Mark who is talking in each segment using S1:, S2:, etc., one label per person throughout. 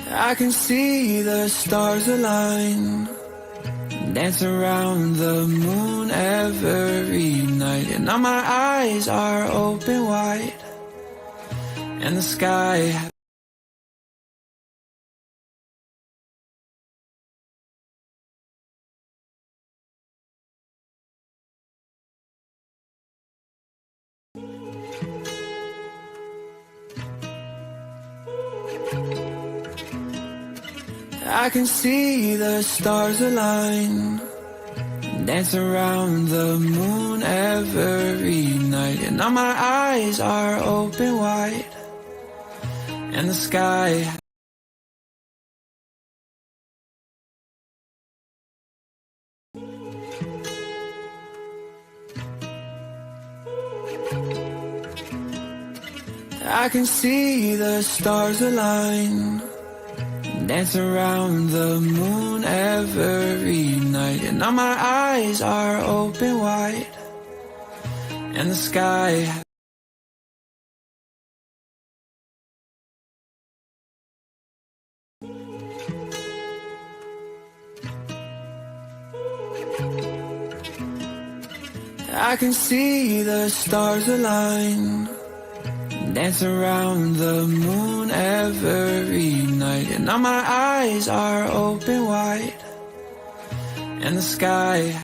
S1: I can see the stars align, dance around the moon every night, and now my eyes are open wide, and the sky. I can see the stars align, dance around the moon every night, and now my eyes are open wide, and the sky. I can see the stars align, dance around the moon every night, and now my eyes are open wide, and the sky. I can see the stars align, dance around the moon every night, and now my eyes are open wide, and the sky.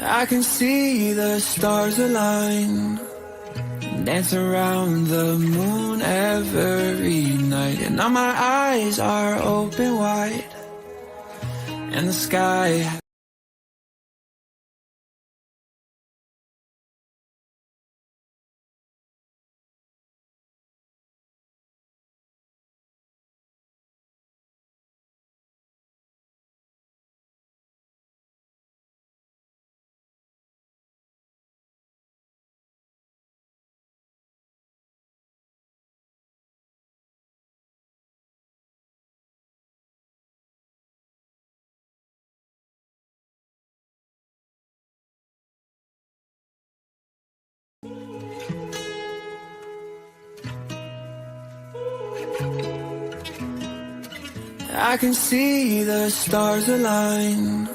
S1: I can see the stars align, dance around the moon every night, and now my eyes are open wide, and the sky. I can see the stars align,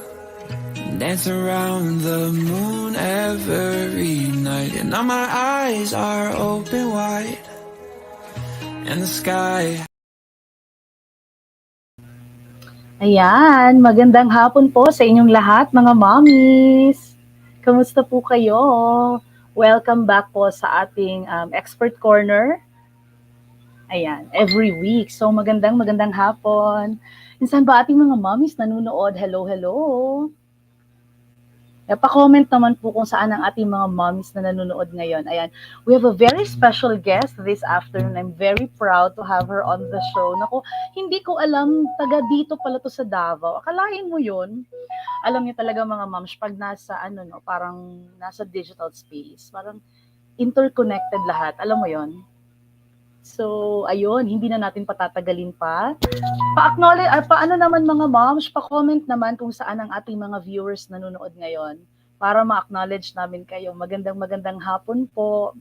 S1: dance around the moon every night, and now my eyes are open wide, and the sky.
S2: Ayan, magandang hapon po sa inyong lahat, mga mommies. Kamusta po kayo? Welcome back po sa ating Expert Corner. Ayan, every week. So magandang hapon. Minsan ba ating mga mommies nanonood? Hello, hello. Pa-comment naman po kung saan ang ating mga mommies na nanonood ngayon. Ayan, we have a very special guest this afternoon. I'm very proud to have her on the show. Naku, hindi ko alam, taga dito pala to sa Davao. Akalain mo yun? Alam niyo talaga mga moms, pag nasa, parang nasa digital space, parang interconnected lahat. Alam mo yon. So, ayun, hindi na natin patatagalin pa. Pa-acknowledge, paano naman mga moms, pa-comment naman kung saan ang ating mga viewers nanonood ngayon para ma-acknowledge namin kayo. Magandang hapon po.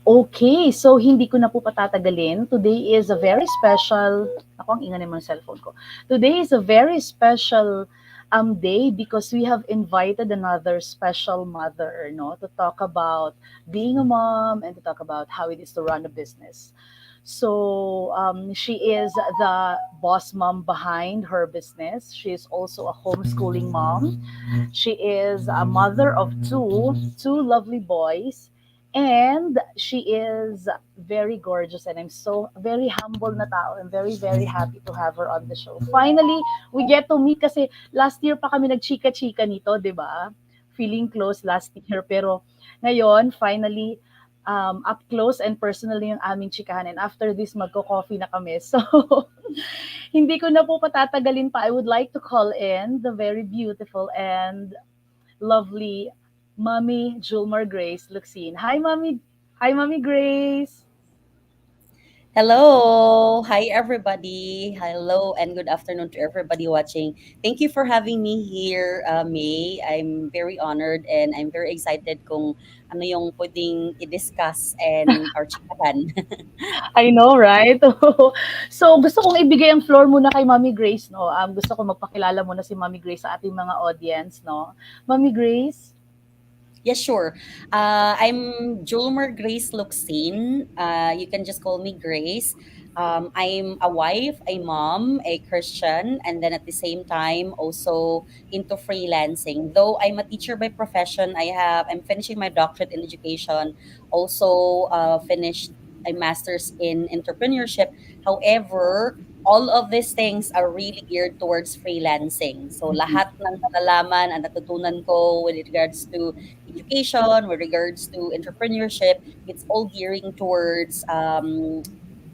S2: Okay, so hindi ko na po patatagalin. Today is a very special, ako ang ingay ng cellphone ko. Today is a very special day because we have invited another special mother, to talk about being a mom and to talk about how it is to run a business. So she is the boss mom behind her business. She is also a homeschooling mom. She is a mother of two lovely boys. And she is very gorgeous, and I'm so very humble na tao. I'm very, very happy to have her on the show. Finally, we get to meet kasi last year pa kami nagchika-chika nito, di ba? Feeling close last year. Pero ngayon, finally, up close and personally yung aming chikahan. And after this, magko-coffee na kami. So, hindi ko na po patatagalin pa. I would like to call in the very beautiful and lovely Mommy Julmar Grace Locsin. Hi, Mommy. Hi, Mommy Grace.
S3: Hello. Hi, everybody. Hello, and good afternoon to everybody watching. Thank you for having me here, May. I'm very honored and I'm very excited kung ano yung pwedeng i-discuss and our chikahan.
S2: I know, right? So, gusto kong ibigay ang floor muna kay Mommy Grace, no? Gusto ko magpakilala muna si Mommy Grace sa ating mga audience, no? Mommy Grace?
S3: Yes, sure. I'm Julmar Grace Locsin. You can just call me Grace. I'm a wife, a mom, a Christian, and then at the same time also into freelancing. Though I'm a teacher by profession, I'm finishing my doctorate in education. Also finished a master's in entrepreneurship. However, all of these things are really geared towards freelancing. So lahat ng nalalaman and natutunan ko with regards to education, with regards to entrepreneurship, it's all gearing towards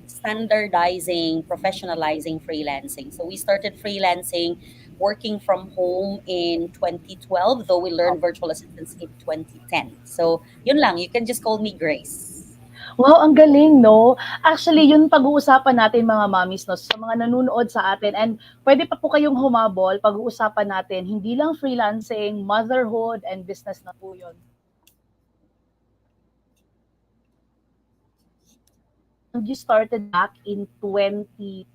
S3: standardizing, professionalizing freelancing. So we started freelancing, working from home in 2012, though we learned virtual assistance in 2010. So yun lang, you can just call me Grace.
S2: Wow, ang galing, no? Actually, yun pag-uusapan natin mga mommies, no? Sa mga nanonood sa atin. And pwede pa po kayong humabol, pag-uusapan natin, hindi lang freelancing, motherhood, and business na po yun. And you started back in 2012,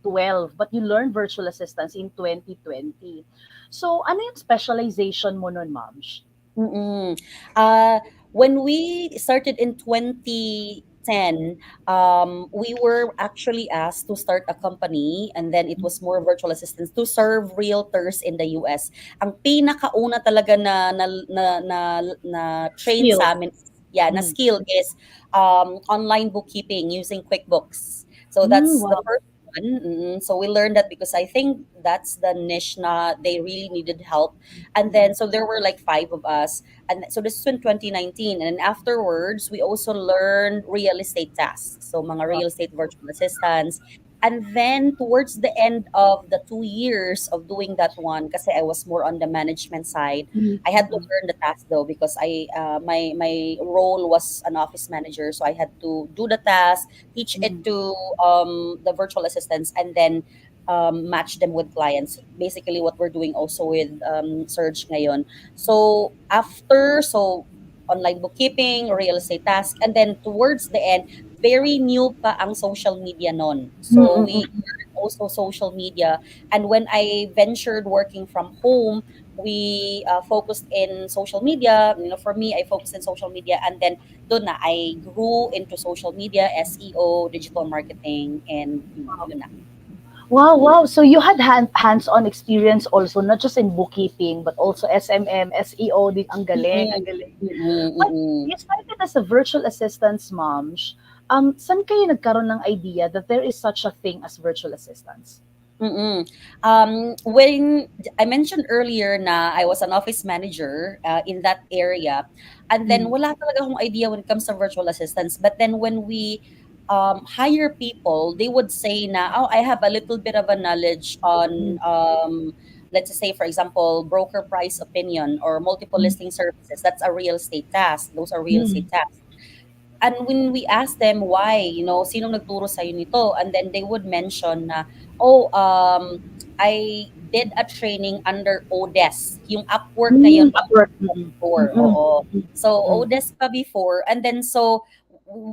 S2: but you learned virtual assistance in 2020. So, ano yung specialization mo nun, Moms?
S3: Mm. When we started in 2010, we were actually asked to start a company, and then it was more virtual assistants to serve realtors in the US. Ang pinakauna talaga na train
S2: Skill.
S3: sa amin, yeah, na
S2: Mm.
S3: skill is online bookkeeping using QuickBooks. So that's the
S2: Wow.
S3: first one. So we learned that because I think that's the niche na they really needed help. And then so there were like five of us, and so this is in 2019, and then afterwards we also learned real estate tasks, so mga
S2: Wow.
S3: real estate virtual assistants. And then towards the end of the 2 years of doing that one, kasi I was more on the management side,
S2: Mm.
S3: I had to learn the task though, because my role was an office manager, so I had to do the task, teach it
S2: Mm.
S3: to the virtual assistants, and then match them with clients. Basically, what we're doing also with Surge ngayon. So after, so online bookkeeping, real estate task, and then towards the end, very new pa ang social media non.
S2: Mm,
S3: So
S2: mm,
S3: we
S2: mm.
S3: learned also social media. And when I ventured working from home, we focused in social media. You know, for me, I focused in social media, and then doon na I grew into social media, SEO, digital marketing, and yun na.
S2: Wow, wow. So you had hands-on experience also, not just in bookkeeping, but also SMM, SEO. Ang galing, ang
S3: Mm,
S2: galing.
S3: mm,
S2: But
S3: mm.
S2: you started as a virtual assistants, Moms. Saan kayo nagkaroon ng idea that there is such a thing as virtual assistants?
S3: Mm. When I mentioned earlier na I was an office manager in that area, and then
S2: Mm.
S3: wala talaga akong idea when it comes to virtual assistants. But then when we hire people, they would say na, oh, I have a little bit of a knowledge
S2: Mm.
S3: on, let's just say, for example, broker price opinion or multiple
S2: Mm.
S3: listing services. That's a real estate task. Those are real
S2: Mm.
S3: estate tasks. And when we asked them why, sinong nagturo sa'yo nito? And then they would mention na, oh, I did a training under Odesk. Yung Upwork na yun,
S2: Mm.
S3: Upwork
S2: Upwork.
S3: pa
S2: Mm.
S3: before.
S2: Mm.
S3: Oo.
S2: Mm.
S3: So,
S2: Mm.
S3: Odesk pa before. And then, so,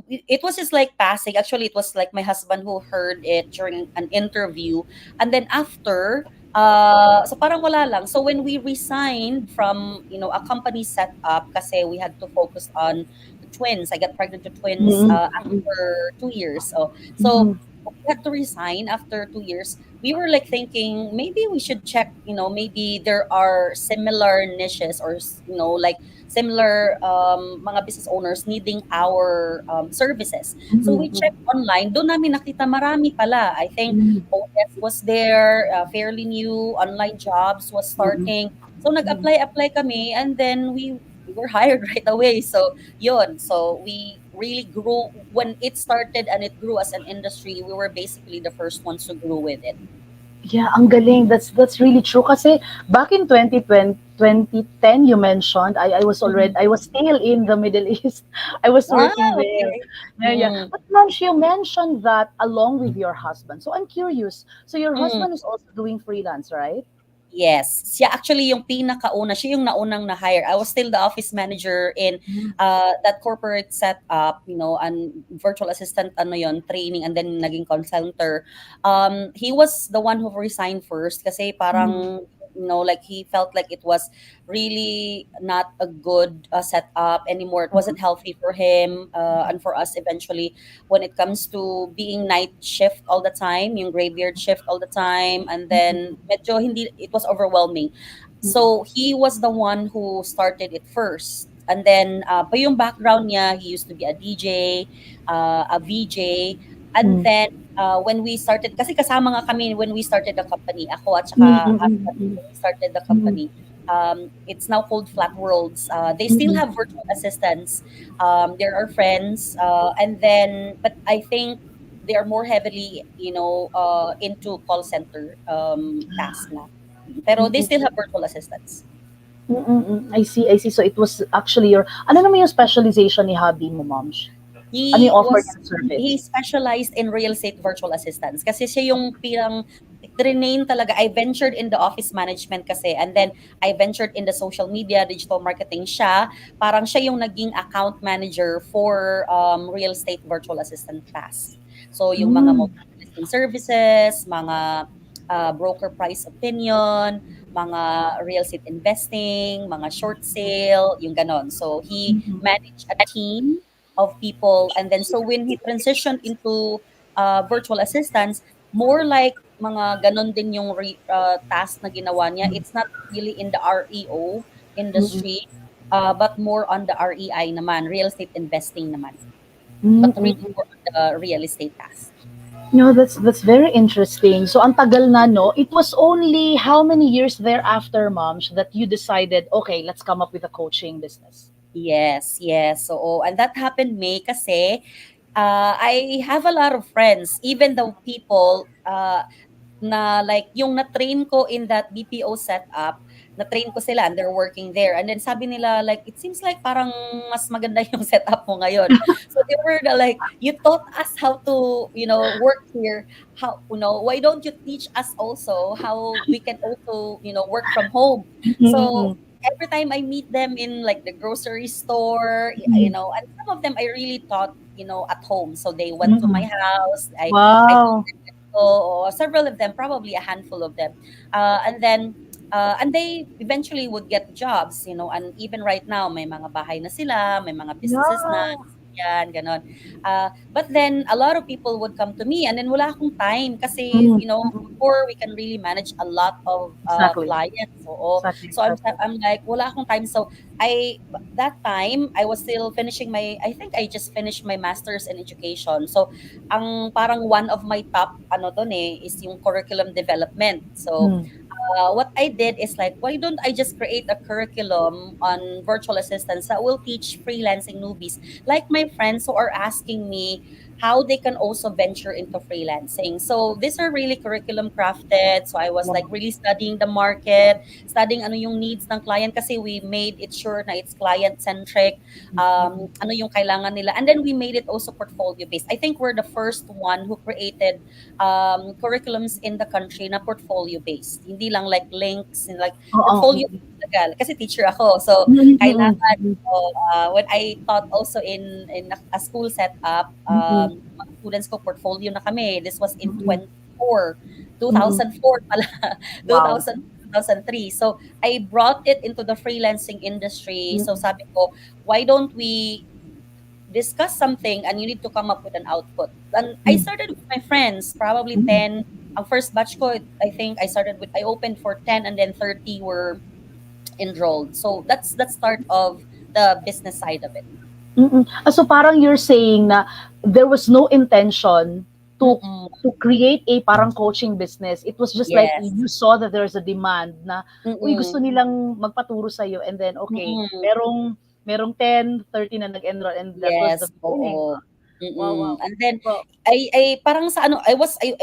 S3: it was just like passing. Actually, it was like my husband who heard it during an interview. And then after, so parang wala lang. So when we resigned from, a company setup, kasi we had to focus on twins. I got pregnant to twins
S2: Mm. Mm.
S3: after 2 years. So
S2: Mm.
S3: we had to resign after 2 years. We were like thinking maybe we should check, maybe there are similar niches or like similar mga business owners needing our services. So we
S2: Mm-mm.
S3: checked online. Doon namin nakita marami pala. I think
S2: Mm-mm.
S3: OS was there, fairly new, online jobs was
S2: Mm-mm.
S3: starting. So nag-apply kami and then we were hired right away. So yun. So we really grew when it started and it grew as an industry. We were basically the first ones to grow with it.
S2: Yeah, ang galing. That's really true. Kasi back in 2020, 2010, you mentioned,
S3: Mhm.
S2: I was still in the Middle East. I was
S3: Ah,
S2: working there.
S3: okay.
S2: Yeah, yeah.
S3: Mm,
S2: But ma'am, you mentioned that along with your husband. So I'm curious. So your
S3: mm.
S2: husband is also doing freelance, right?
S3: Yes. Siya actually yung pinakauna, siya yung naunang na-hire. I was still the office manager in
S2: Mm.
S3: that corporate setup, and virtual assistant ano yon training and then naging call center. He was the one who resigned first kasi
S2: Mm.
S3: parang like he felt like it was really not a good setup anymore. It wasn't healthy for him and for us eventually when it comes to being night shift all the time, yung graveyard shift all the time, and then medyo hindi, it was overwhelming.
S2: Mm.
S3: So he was the one who started it first. And then, pa yung background niya, he used to be a DJ, a VJ. And
S2: Mm.
S3: then, when we started, kasi kasama nga kami when we started the company, ako at
S2: Mm.
S3: saka
S2: Mm.
S3: husband,
S2: Mm.
S3: when we started the
S2: Mm.
S3: company. It's now called Flat Worlds. They still
S2: Mm.
S3: have virtual assistants. There are friends. And then, but I think they are more heavily, into call center task na. Pero they
S2: Mm.
S3: still have virtual assistants.
S2: Mm. Mm. I see, I see. So it was actually your, ano naman yung specialization ni hubby mo, ma'am? Ano yung offer niya na
S3: He
S2: service?
S3: specialized in real estate virtual assistants kasi siya yung pirang trinain talaga. I ventured in the office management kasi and then I ventured in the social media, digital marketing siya. Parang siya yung naging account manager for real estate virtual assistant tasks. So yung mga
S2: Mm.
S3: multi-listing services, mga broker price opinion, mga real estate investing, mga short sale, yung ganon. So he
S2: Mm.
S3: managed a team of people. And then so when he transitioned into virtual assistants, more like mga ganon din yung task na ginawa niya. It's not really in the REO
S2: Mm.
S3: industry, but more on the REI naman, real estate investing naman.
S2: Mm.
S3: But
S2: Mm.
S3: really
S2: Mm.
S3: more on the real estate task.
S2: No, that's very interesting. So ang tagal na, no? It was only how many years thereafter, mom, that you decided, okay, let's come up with a coaching business.
S3: Yes, yes. So, and that happened May kasi I have a lot of friends, even though people na like yung na-train ko in that BPO setup, na-train ko sila and they're working there. And then sabi nila like, it seems like parang mas maganda yung setup mo ngayon. So they were like, you taught us how to, work here. How, why don't you teach us also how we can also, work from home? So
S2: Mm.
S3: every time I meet them in like the grocery store,
S2: Mm.
S3: and some of them I really taught, at home. So they went to my
S2: Mm.
S3: house. I
S2: Wow.
S3: or several of them, probably a handful of them, and then and they eventually would get jobs, and even right now may mga bahay na sila, may mga businesses na
S2: Yeah.
S3: yan, ganon. But then a lot of people would come to me and then wala akong time kasi,
S2: Mm.
S3: before we can really manage a lot of
S2: Exactly.
S3: clients. So,
S2: Exactly.
S3: so
S2: Exactly.
S3: I'm like wala akong time. So that time I was still finishing I think I just finished my master's in education. So ang parang one of my top ano doon is yung curriculum development. So
S2: Mm.
S3: what I did is like, why don't I just create a curriculum on virtual assistants that will teach freelancing newbies, like my friends who are asking me how they can also venture into freelancing. So these are really curriculum crafted. So I was like
S2: Wow.
S3: really studying the market, studying ano yung needs ng client kasi we made it sure na it's client centric,
S2: Mm.
S3: ano yung kailangan nila. And then we made it also portfolio based. I think we're the first one who created curriculums in the country na portfolio based. Hindi lang like links and like
S2: Oo.
S3: portfolio talaga. Kasi teacher ako. So
S2: Mm.
S3: kailangan
S2: Mm.
S3: when I taught also in a school setup,
S2: Mm.
S3: mga students ko portfolio na kami. This was in
S2: Mm.
S3: 2004 pala,
S2: Wow.
S3: 2000 2003. So I brought it into the freelancing industry. So
S2: Mm.
S3: sabi ko, why don't we discuss something and you need to come up with an output. And I
S2: Mm.
S3: started with my friends, probably
S2: Mm.
S3: 10. Ang first batch ko, I think I opened for 10 and then 30 were enrolled. So that's the start of the business side of it.
S2: Mm. So parang you're saying na there was no intention to
S3: Mm-mm.
S2: to create a parang coaching business. It was just like
S3: Yes.
S2: you saw that there's a demand na, uy, gusto
S3: Mm-mm.
S2: nilang magpaturo sa'yo and then, okay,
S3: Mm-mm.
S2: merong 10, 30 na nag-enroll and that was the
S3: Yes,
S2: beginning.
S3: oo.
S2: Wow, wow.
S3: And then
S2: Well,
S3: I parang sa ano, I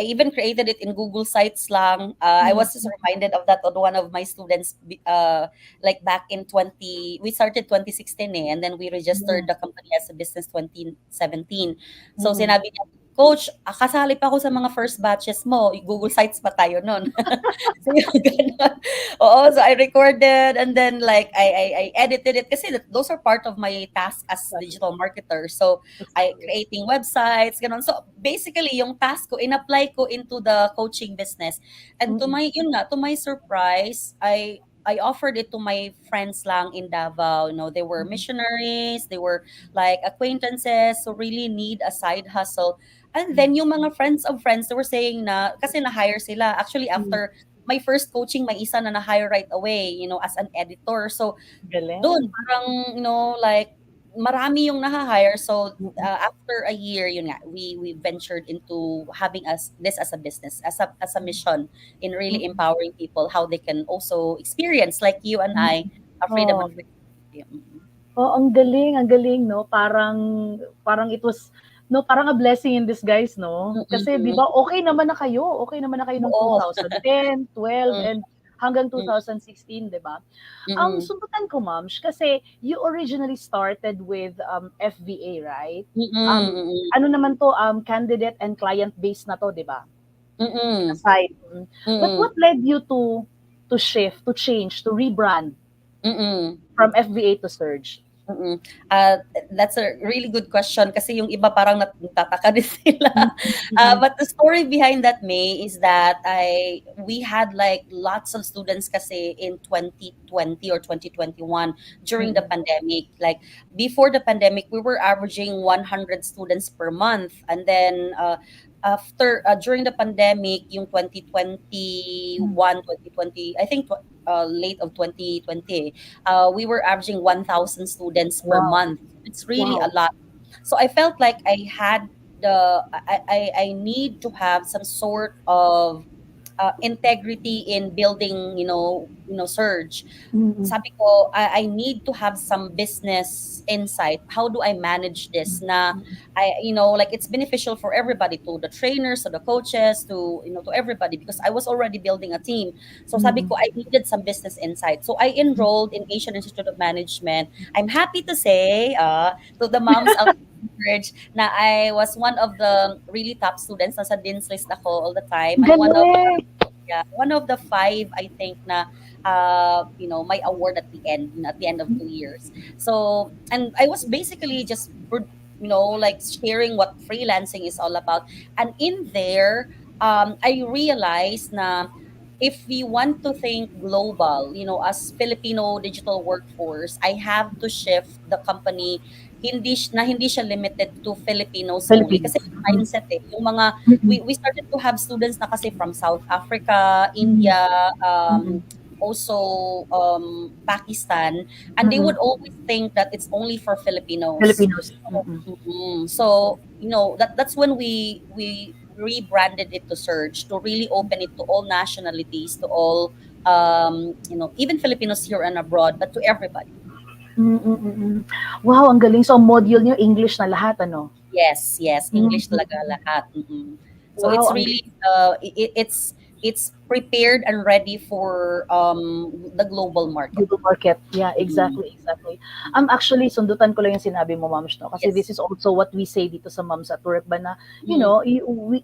S3: even created it in Google Sites lang. I
S2: mm,
S3: was just reminded of that on one of my students like back in 20 we started 2016 and then we registered
S2: mm,
S3: the company as a business 2017. So
S2: mm.
S3: sinabi niya, Coach, kasali pa ako sa mga first batches mo. Google Sites pa tayo noon. So yung ganun. Oo, so I recorded and then like I edited it kasi those are part of my task as
S2: Exactly.
S3: digital marketer. So I
S2: Exactly.
S3: creating websites, ganun. So basically yung task ko in-apply ko into the coaching business. And
S2: Mm,
S3: to my surprise, I offered it to my friends lang in Davao. You know, they were
S2: mm,
S3: missionaries, they were like acquaintances, so really need a side hustle. And
S2: mm,
S3: then yung mga friends of friends, they were saying na, kasi na-hire sila. Actually,
S2: mm.
S3: after my first coaching, may isa na na-hire right away, as an editor. So, doon
S2: Galing.
S3: parang, like, marami yung naha-hire. So,
S2: Mm,
S3: after a year, yun nga, we ventured into having this as a business, as a mission in really
S2: mm,
S3: empowering people how they can also experience, like you and
S2: mm.
S3: I, a freedom
S2: Oh.
S3: and freedom.
S2: Oh, ang galing 'no, parang it was 'no, parang a blessing in disguise 'no? Kasi 'di
S3: Mm-mm.
S2: ba okey naman na kayo nung
S3: Oo.
S2: 2010, 12
S3: Mm,
S2: and hanggang
S3: mm,
S2: 2016 'di ba? Ang
S3: mm,
S2: sundutan ko ma'am, kasi you originally started with, FBA, right?
S3: mm, mm,
S2: Ano naman 'to, candidate and client base na 'to 'di ba? Sa
S3: mm,
S2: site, But
S3: mm,
S2: what led you to shift, to change, to rebrand
S3: mm.
S2: from FBA to Surge?
S3: Mm. That's a really good question kasi yung iba parang nagtataka din sila.
S2: Mm, mm,
S3: But the story behind that, May, is that we had like lots of students kasi in 2020 or 2021 during the
S2: mm,
S3: pandemic. Like before the pandemic, we were averaging 100 students per month. And then after during the pandemic, yung 2021, 2020, I think late of 2020, we were averaging 1,000 students per
S2: wow,
S3: month. It's really a
S2: wow.
S3: lot. So I felt like I need to have some sort of integrity in building, Surge.
S2: Mm,
S3: Sabi ko, I need to have some business insight. How do I manage this? Na like it's beneficial for everybody, to the trainers, to the coaches, to everybody, because I was already building a team. So sabi
S2: mm,
S3: ko, I needed some business insight. So I enrolled in Asian Institute of Management. I'm happy to say, to the moms out there, na I was one of the really top students. Nasa dean's list ako all the time. And
S2: galing.
S3: one of the five, I think, na my award at the end of 2 years. So, and I was basically just like sharing what freelancing is all about. And in there, I realized na if we want to think global, as Filipino digital workforce, I have to shift the company, hindi siya limited to Filipinos only, kasi
S2: Philippines.
S3: yung mindset yung mga
S2: Mm,
S3: we started to have students na kasi from South Africa,
S2: mm,
S3: India,
S2: mm,
S3: also Pakistan, and they
S2: mm.
S3: would always think that it's only for Filipinos.
S2: Filipinos. Mm,
S3: So that's when we rebranded it to Surge, to really open it to all nationalities, to all even Filipinos here and abroad, but to everybody.
S2: mm, mm. Wow, ang galing. So, ang module niyo English na lahat ano?
S3: Yes, yes,
S2: Mm,
S3: English talaga lahat. Mm-mm. So
S2: wow,
S3: it's
S2: ang
S3: really it's prepared and ready for the global market.
S2: Global market. Yeah,
S3: Mm-mm.
S2: exactly, exactly. Actually, sundutan ko lang yung sinabi mo, Ma'am, no? Kasi
S3: Yes.
S2: this is also what we say dito sa Moms at Work ba na,
S3: Mm-mm.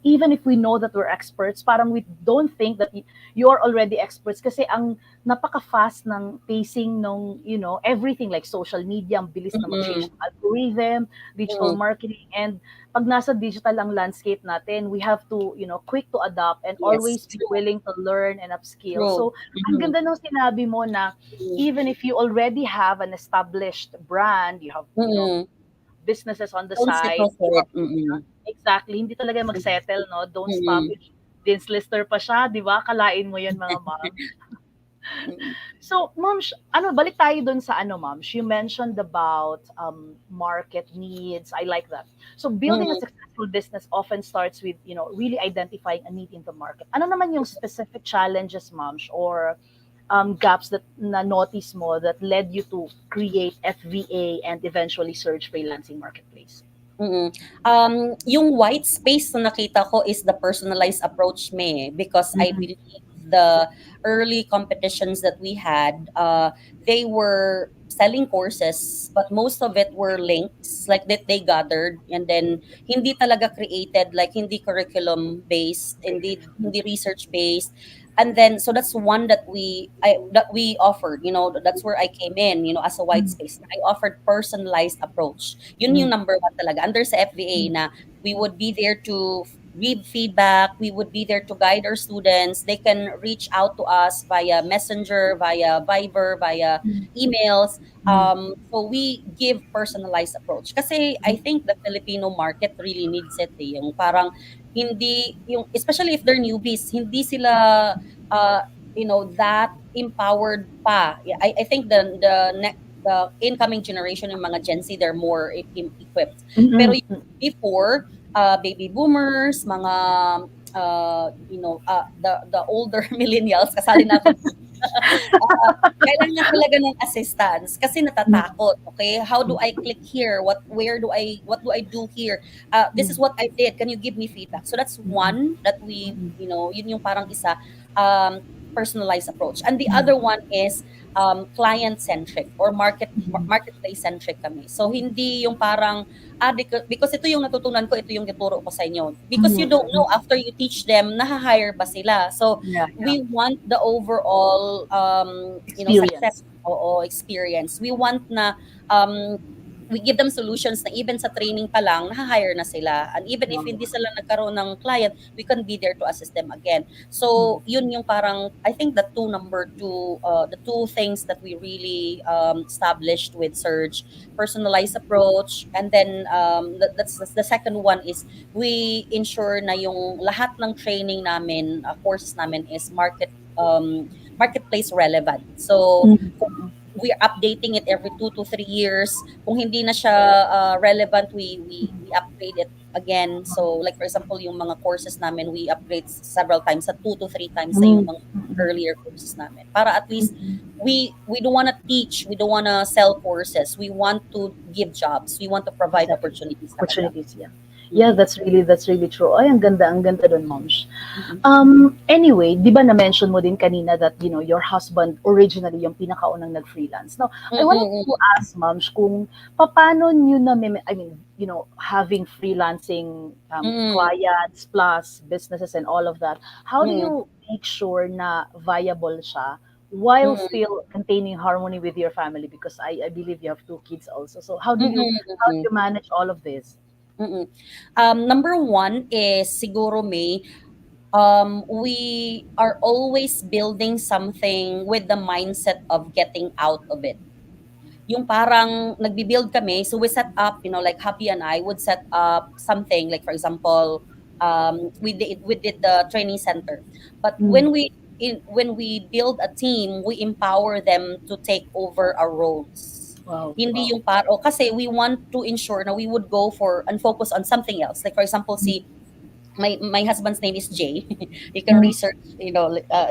S2: even if we know that we're experts, parang we don't think that you're already experts kasi ang napaka-fast ng pacing ng, everything like social media, ang bilis na mag-change
S3: Mm-mm.
S2: ng algorithm, digital
S3: Mm-mm.
S2: marketing, and pag nasa digital ang landscape natin, we have to, quick to adapt and
S3: Yes,
S2: always be
S3: true,
S2: willing to learn and upskill.
S3: true.
S2: So, ang
S3: Mm-hmm.
S2: ganda nung sinabi mo na even if you already have an established brand, you have,
S3: Mm-mm.
S2: businesses on the
S3: Don't
S2: side.
S3: settle for it. Mm-mm.
S2: Exactly, hindi talaga mag-settle, no? Don't stop
S3: Mm-mm.
S2: it. Dean's lister pa siya, di ba? Kalain mo yan, mga mom.
S3: Mm-mm.
S2: So, Momsh, balik tayo dun sa Momsh. You mentioned about market needs. I like that. So, building a
S3: Mm-mm.
S2: successful business often starts with, really identifying a need in the market. Ano naman yung specific challenges, Momsh, or gaps that na-notice mo that led you to create FVA and eventually Surge Freelancing Marketplace?
S3: Mm. Yung white space na nakita ko is the personalized approach me because I
S2: Mm-mm.
S3: believe the early competitions that we had, they were selling courses, but most of it were links like that they gathered and then hindi talaga created, like hindi curriculum based, hindi research based. And then so that's one that we offered, that's where I came in, as a white space. I offered personalized approach. Yun yung number one talaga under sa FVA na we would be there to read feedback, we would be there to guide our students. They can reach out to us via messenger, via Viber, via emails. So we give personalized approach kasi I think the Filipino market really needs it, yung parang hindi yung, especially if they're newbies, hindi sila uh, that empowered pa. Yeah, I think the incoming generation yung mga Gen Z, they're more equipped. Pero
S2: Mm-mm.
S3: yung before, baby boomers, mga the older millennials, kasali na ako. Kailangan talaga ng assistance kasi natatakot. Okay, how do I click here? What do I do here? This is what I did. Can you give me feedback? So that's one that we, yun yung parang isa, um, personalized approach. And the other one is client centric or marketplace centric kami. So hindi yung parang because ito yung natutunan ko, ito yung ituro ko sa inyo. Because you don't know after you teach them, naha-hire ba sila. So
S2: Yeah, yeah.
S3: we want the overall success,
S2: Experience.
S3: o experience. We want na we give them solutions na even sa training pa lang naha-hire na sila, and even if hindi sila nagkaroon ng client, we can be there to assist them again. So yun yung parang I think the two things that we really established with Surge: personalized approach, and then that's the second one is we ensure na yung lahat ng training namin, courses namin is marketplace relevant. So we're updating it every 2 to 3 years. Kung hindi na siya relevant, we upgrade it again. So like for example, yung mga courses namin, we upgrade several times, sa 2 to 3 times sa yung mga earlier courses namin. Para at least we don't want to teach, we don't want to sell courses. We want to give jobs. We want to provide
S2: Exactly.
S3: opportunities talaga.
S2: Opportunities, yeah. Yeah, that's really true. Ay, ang ganda dun, Moms.
S3: Mhm.
S2: Anyway, di ba na-mention mo din kanina that, your husband originally yung pinakaunang nag-freelance. Now, I wanted
S3: Mm-mm.
S2: to ask, Moms, kung paano nyo na, having freelancing
S3: Mm-mm.
S2: clients plus businesses and all of that, how do
S3: Mm-mm.
S2: you make sure na viable siya while
S3: Mm-mm.
S2: still maintaining harmony with your family? Because I believe you have 2 kids also. So how do
S3: Mm-mm.
S2: you manage all of this?
S3: Mm-mm. Number one is siguro May, we are always building something with the mindset of getting out of it. Yung parang nagbi-build kami, so we set up, like hubby and I would set up something, like for example, we did the training center. But
S2: Mm.
S3: when we build a team, we empower them to take over our roles.
S2: Wow,
S3: Hindi
S2: wow.
S3: yung paro kasi we want to ensure na we would go for and focus on something else. Like for example, si my husband's name is Jay. You can
S2: Mm,
S3: research,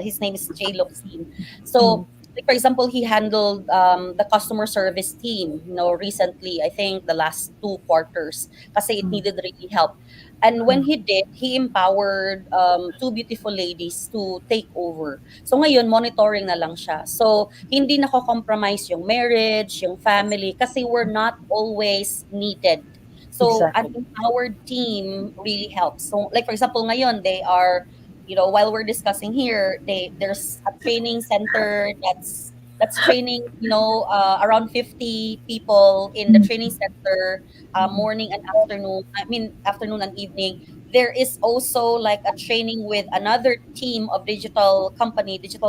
S3: his name is Jay Locsin.
S2: mm,
S3: So, like for example, he handled the customer service team, recently, I think the last 2 quarters, kasi it
S2: mm,
S3: needed really help. And when
S2: mm.
S3: he did, he empowered two beautiful ladies to take over. So ngayon, monitoring na lang siya. So, hindi nako-compromise yung marriage, yung family, kasi we're not always needed. So an
S2: Exactly.
S3: empowered team really helps. So like for example, ngayon they are, while we're discussing here, there's a training center that's training, around 50 people in the
S2: Mm,
S3: training center,
S2: mm,
S3: morning and afternoon. I mean afternoon and evening. There is also like a training with another team of digital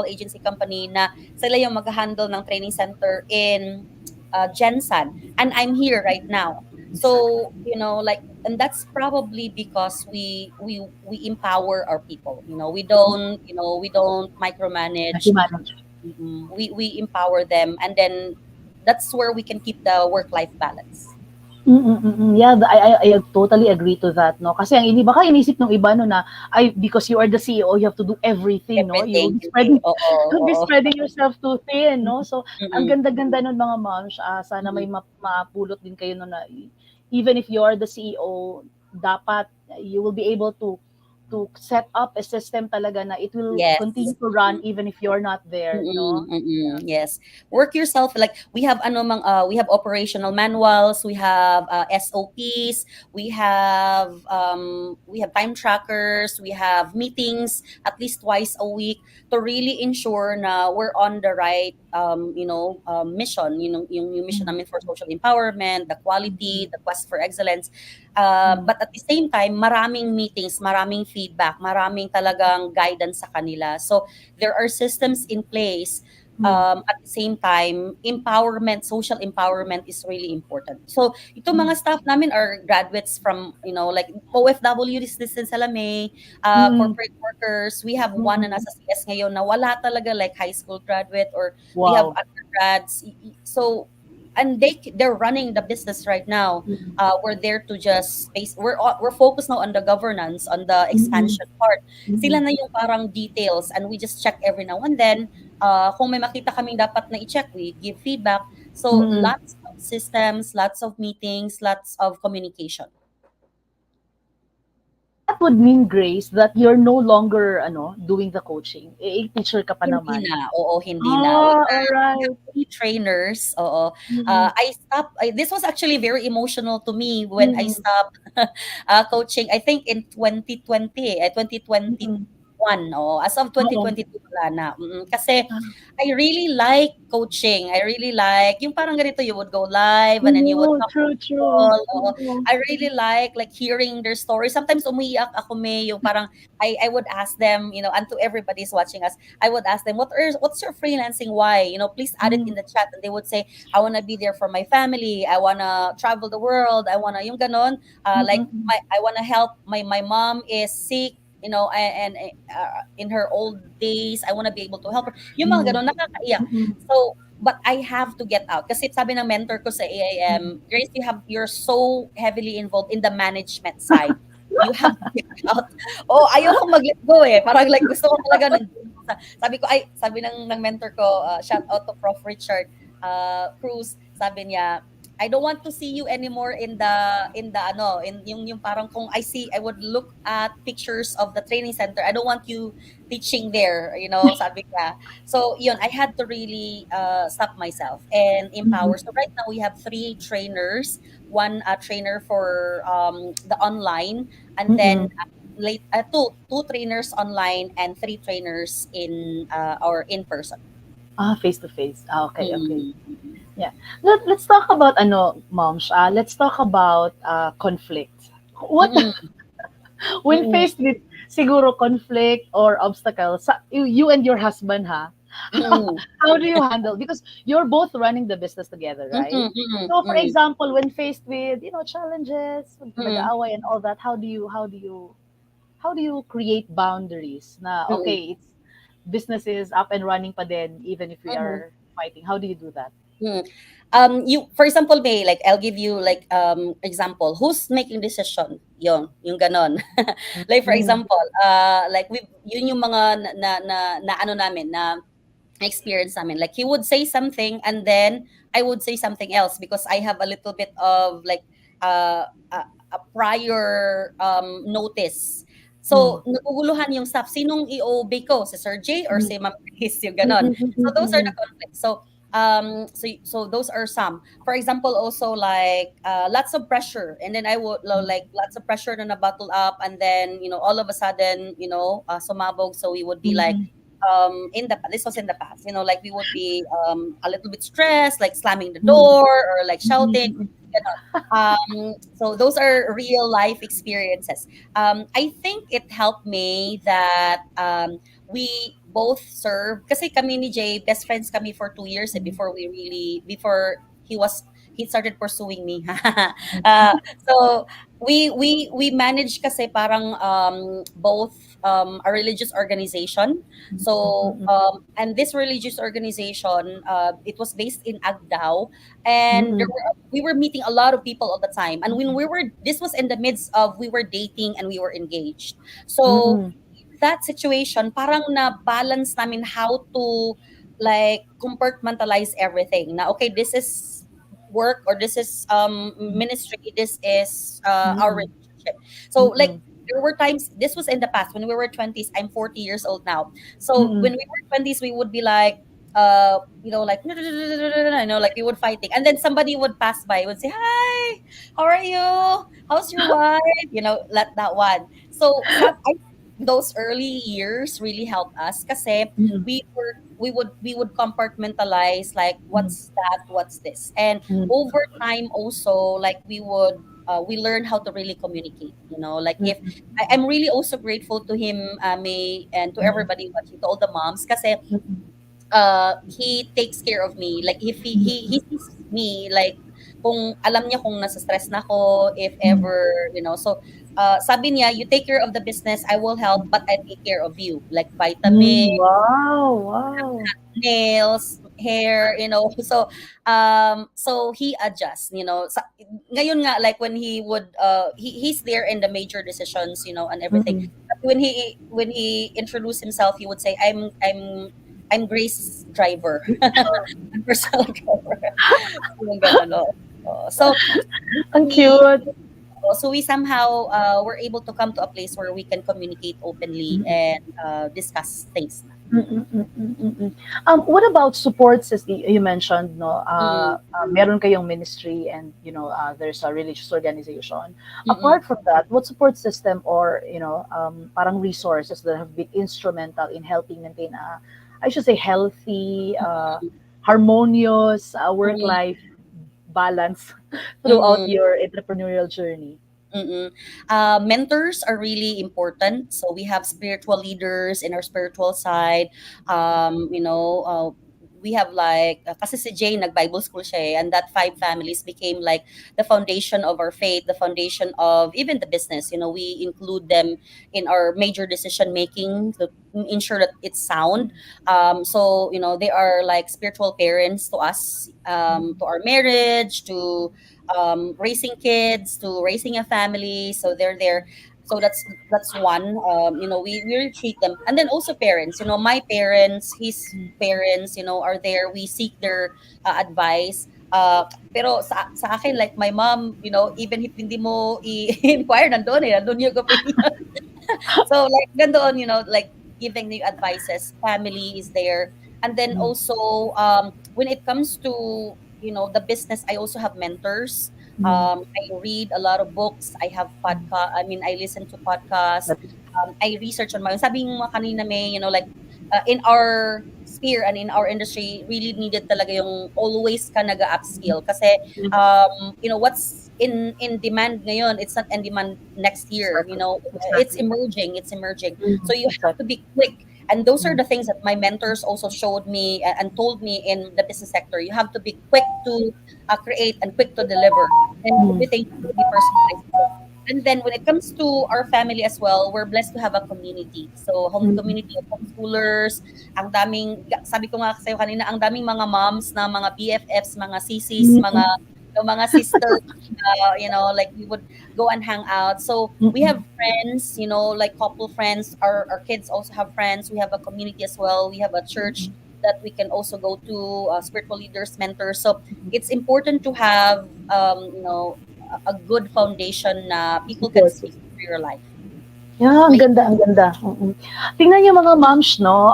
S3: agency company na sila yung mag-handle ng training center in Gensan. And I'm here right now.
S2: Exactly.
S3: So, like, and that's probably because we empower our people. We don't micromanage.
S2: Manage.
S3: We empower them, and then that's where we can keep the work life balance.
S2: Yeah, I totally agree to that, no? Kasi ang ini baka inisip ng iba no na ay because you are the CEO, you have to do everything, no? You will
S3: Everything,
S2: be
S3: hindi.
S2: spreading
S3: Oo,
S2: you'll be
S3: oo.
S2: spreading yourself too thin, no? So, ang
S3: Mm,
S2: ganda-ganda nun mga moms, sana may
S3: mm.
S2: mapulot din kayo no na even if you are the CEO, dapat you will be able to set up a system talaga na it will continue
S3: Yes.
S2: to run even if you're not there, no?
S3: Yes. Work yourself, like we have operational manuals, we have SOPs, we have time trackers, we have meetings at least twice a week to really ensure na we're on the right mission, yung mission namin for social empowerment, the quality, the quest for excellence. But at the same time, maraming meetings, maraming feedback, maraming talagang guidance sa kanila. So there are systems in place.
S2: Mm.
S3: At the same time, empowerment, social empowerment is really important. So, ito mga staff namin are graduates from, like OFWs din sila may,
S2: Mm.
S3: corporate workers. We have one na
S2: Mm.
S3: nasa CS ngayon na wala talaga like high school graduate, or we have
S2: Wow.
S3: undergrads. So, and they're running the business right now. We're there to just we're focused now on the governance, on the
S2: Mm.
S3: expansion part. Sila
S2: Mm.
S3: na yung parang details, and we just check every now and then. Kung may makita kaming dapat na i-check, we give feedback. So
S2: Mm.
S3: lots of systems, lots of meetings, lots of communication.
S2: That would mean, Grace, that you're no longer doing the coaching. Teacher ka pa
S3: Hindi
S2: naman.
S3: na, oo, hindi na. We
S2: Ah,
S3: have
S2: all
S3: we have
S2: right.
S3: 3 trainers, oo.
S2: Mm.
S3: I stopped this was actually very emotional to me when I
S2: Mm.
S3: stopped coaching, I think in 2020,
S2: Mm.
S3: 2021, oo. As of
S2: Oo.
S3: 2022 wala na, kasi I really like coaching. I really like yung parang ganito, you would go live and then you would
S2: Oo,
S3: talk to
S2: true, true.
S3: people, oo.
S2: Oo.
S3: I really like hearing their stories. Sometimes umiiyak ako, May, yung parang I would ask them, and to everybody's watching us, I would ask them, what's your freelancing why? Please add it
S2: Mm.
S3: in the chat. And they would say, I want to be there for my family. I want to travel the world. I want to, yung ganon. Like,
S2: Mm.
S3: I want to help. My mom is sick, and in her old days, I want to be able to help her. Yung mga
S2: Mm.
S3: ganon, nakakaiyak.
S2: Mm.
S3: So, but I have to get out. Kasi sabi ng mentor ko sa AIM, Grace, you're so heavily involved in the management side. You have to get out. Oh, ayoko mag-let go eh. Parang like gusto ko talaga sabi ko, sabi ng mentor ko, shout out to Prof. Richard Cruz, sabi niya, I don't want to see you anymore in yung parang kung I would look at pictures of the training center. I don't want you teaching there, sabi niya. So, yun, I had to really stop myself and
S2: Mm.
S3: empower. So right now we have 3 trainers, one trainer for the online, and then
S2: Mm.
S3: two trainers online and 3 trainers in our in person.
S2: Face to face. Okay, okay.
S3: Mm, mm,
S2: Yeah. Let's talk about moms. Let's talk about conflict. What
S3: mm,
S2: when
S3: mm,
S2: faced with siguro conflict or obstacles, you and your husband,
S3: mm,
S2: how do you handle? Because you're both running the business together,
S3: mm,
S2: right?
S3: mm, mm,
S2: So, for
S3: mm,
S2: example, when faced with challenges,
S3: mm,
S2: nag-aaway and all that, how do you create boundaries? Na
S3: mm,
S2: okay, it's business is up and running pa din, even if we
S3: mm,
S2: are fighting. How do you do that?
S3: mm. You, for example, May, like I'll give you like example. Who's making decision? Yung ganon. Like for
S2: Mm.
S3: example, like yun yung mga na ano namin na experience namin. Like he would say something and then I would say something else because I have a little bit of like a prior notice.
S2: Mm.
S3: So, naguguluhan yung staff. Sinong i-obey ko? Si Sir J or
S2: Mm.
S3: si Ma'am Chris? Yung
S2: Mm.
S3: ganon.
S2: Mm. Mm.
S3: So, those are the
S2: Mm.
S3: conflicts. So those are some. For example, also like lots of pressure, and then I would like lots of pressure na bottle up, and then all of a sudden sumabog. So we would be like
S2: Mm.
S3: this was in the past, like we would be a little bit stressed, like slamming the
S2: Mm.
S3: door or like shouting.
S2: Mm.
S3: So those are real life experiences. I think it helped me that we both serve kasi kami ni Jay best friends kami for 2 years before he was he started pursuing me. So we managed kasi parang both a religious organization. So and this religious organization, it was based in Agdao, and we were meeting a lot of people all the time. And when we were, this was in the midst of we were dating and we were engaged. So that situation, parang na-balance namin how to like compartmentalize everything. Na okay, this is work, or this is ministry, this is our relationship. So like there were times, this was in the past when we were 20s. I'm 40 years old now. So when we were 20s, we would be like like like we would fighting, and then somebody would pass by, would say, "Hi, how are you? How's your wife?" Let that one. So I those early years really helped us kasi we would compartmentalize like what's that, what's this, and over time also like we learn how to really communicate. Like if I'm really also grateful to him, May, and to everybody watching, to all the moms, kasi he takes care of me. Like if he sees me, like kung alam niya kung nasa stress na ako, if ever, so sabi niya, you take care of the business, I will help, but I take care of you, like vitamin,
S2: Wow, wow.
S3: nails, hair, so he adjusts, ngayon nga, like when he would he's there in the major decisions, and everything. But when he introduced himself, he would say, I'm Grace's driver. I'm personal driver. So, ganun, no? So
S2: Ang
S3: we
S2: cute.
S3: we somehow were able to come to a place where we can communicate openly and discuss things.
S2: What about support system? You mentioned, no,
S3: Mm,
S2: meron kayong ministry and, there's a religious organization.
S3: mm-mm,
S2: Apart from that, what support system or, parang resources that have been instrumental in helping maintain I should say, healthy, harmonious
S3: mm-mm,
S2: work-life balance throughout
S3: mm-mm.
S2: your entrepreneurial journey?
S3: Mm-mm. Mentors are really important. So we have spiritual leaders in our spiritual side. We have like, kasi si Jay nag-Bible school siya and that 5 families became like the foundation of our faith, the foundation of even the business. We include them in our major decision making to ensure that it's sound. So, they are like spiritual parents to us, to our marriage, to raising kids, to raising a family. So they're there. So that's one. We really treat them, and then also parents. My parents, his parents, are there. We seek their advice. Pero sa akin, like my mom, even if hindi mo i-inquire, nandun yung opinion. So like gandoon, like giving new advices, family is there. And then also when it comes to the business, I also have mentors. I read a lot of books, I have podcast, I mean I listen to podcasts, I research on my own. Sabi mo kanina, May, like in our sphere and in our industry, really needed talaga yung always ka nag-upskill kasi what's in demand ngayon, it's not in demand next year.
S2: Exactly.
S3: It's
S2: Exactly.
S3: emerging, so you have to
S2: Exactly.
S3: be quick. And those are the things that my mentors also showed me and told me in the business sector. You have to be quick to create and quick to deliver, and everything has to be personalized. And then when it comes to our family as well, we're blessed to have a community. So home community of homeschoolers, ang daming, sabi ko nga sa'yo kanina, ang daming mga moms na mga BFFs, mga CCs, mga sisters, like we would go and hang out. So we have friends, like couple friends. Our kids also have friends. We have a community as well. We have a church that we can also go to, spiritual leaders, mentors. So it's important to have, a good foundation na people can
S2: Support
S3: speak
S2: system.
S3: into your life.
S2: Yeah, ang
S3: May,
S2: ganda, ang ganda. Tingnan niyo mga moms, no?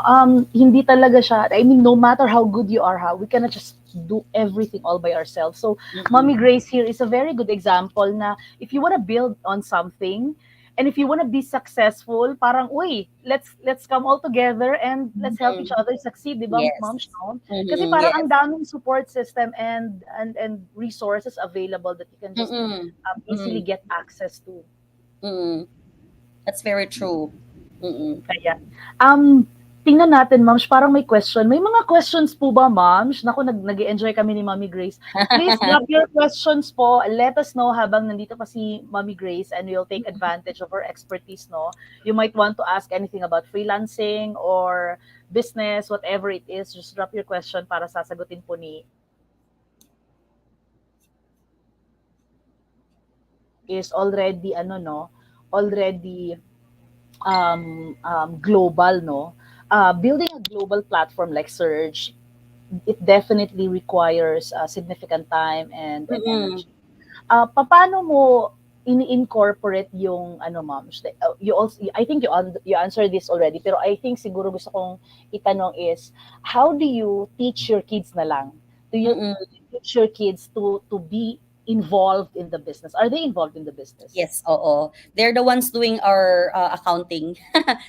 S2: Hindi talaga siya, I mean, no matter how good you are, we cannot just do everything all by ourselves. So,
S3: mm-mm,
S2: Mommy Grace here is a very good example na if you want to build on something, and if you want to be successful, parang, uy, let's come all together and let's help each
S3: mm,
S2: other succeed, di ba,
S3: yes.
S2: moms, no? Kasi
S3: Mm-mm,
S2: parang ang
S3: yes.
S2: daming support system and resources available that you can just
S3: Mm-mm,
S2: easily
S3: mm-mm,
S2: get access to.
S3: mm-mm. That's very true. Mm-mm,
S2: Kaya, um, tingnan natin, Moms, parang may question. May mga questions po ba, Moms? Naku, nag-enjoy kami ni Mommy Grace. Please drop your questions po. Let us know habang nandito pa si Mommy Grace and we'll take advantage of her expertise, no? You might want to ask anything about freelancing or business, whatever it is. Just drop your question para sasagutin po ni is already ano no, already global no. Building a global platform like Surge, it definitely requires significant time and
S3: Mm-mm.
S2: energy. Paano mo ini-incorporate yung ano ma'am? You also I think you answered this already pero I think siguro gusto kong itanong is how do you teach your kids na lang? Do you
S3: Mm-mm.
S2: teach your kids to be involved in the business? Are they involved in the business?
S3: Yes, oo. They're the ones doing our accounting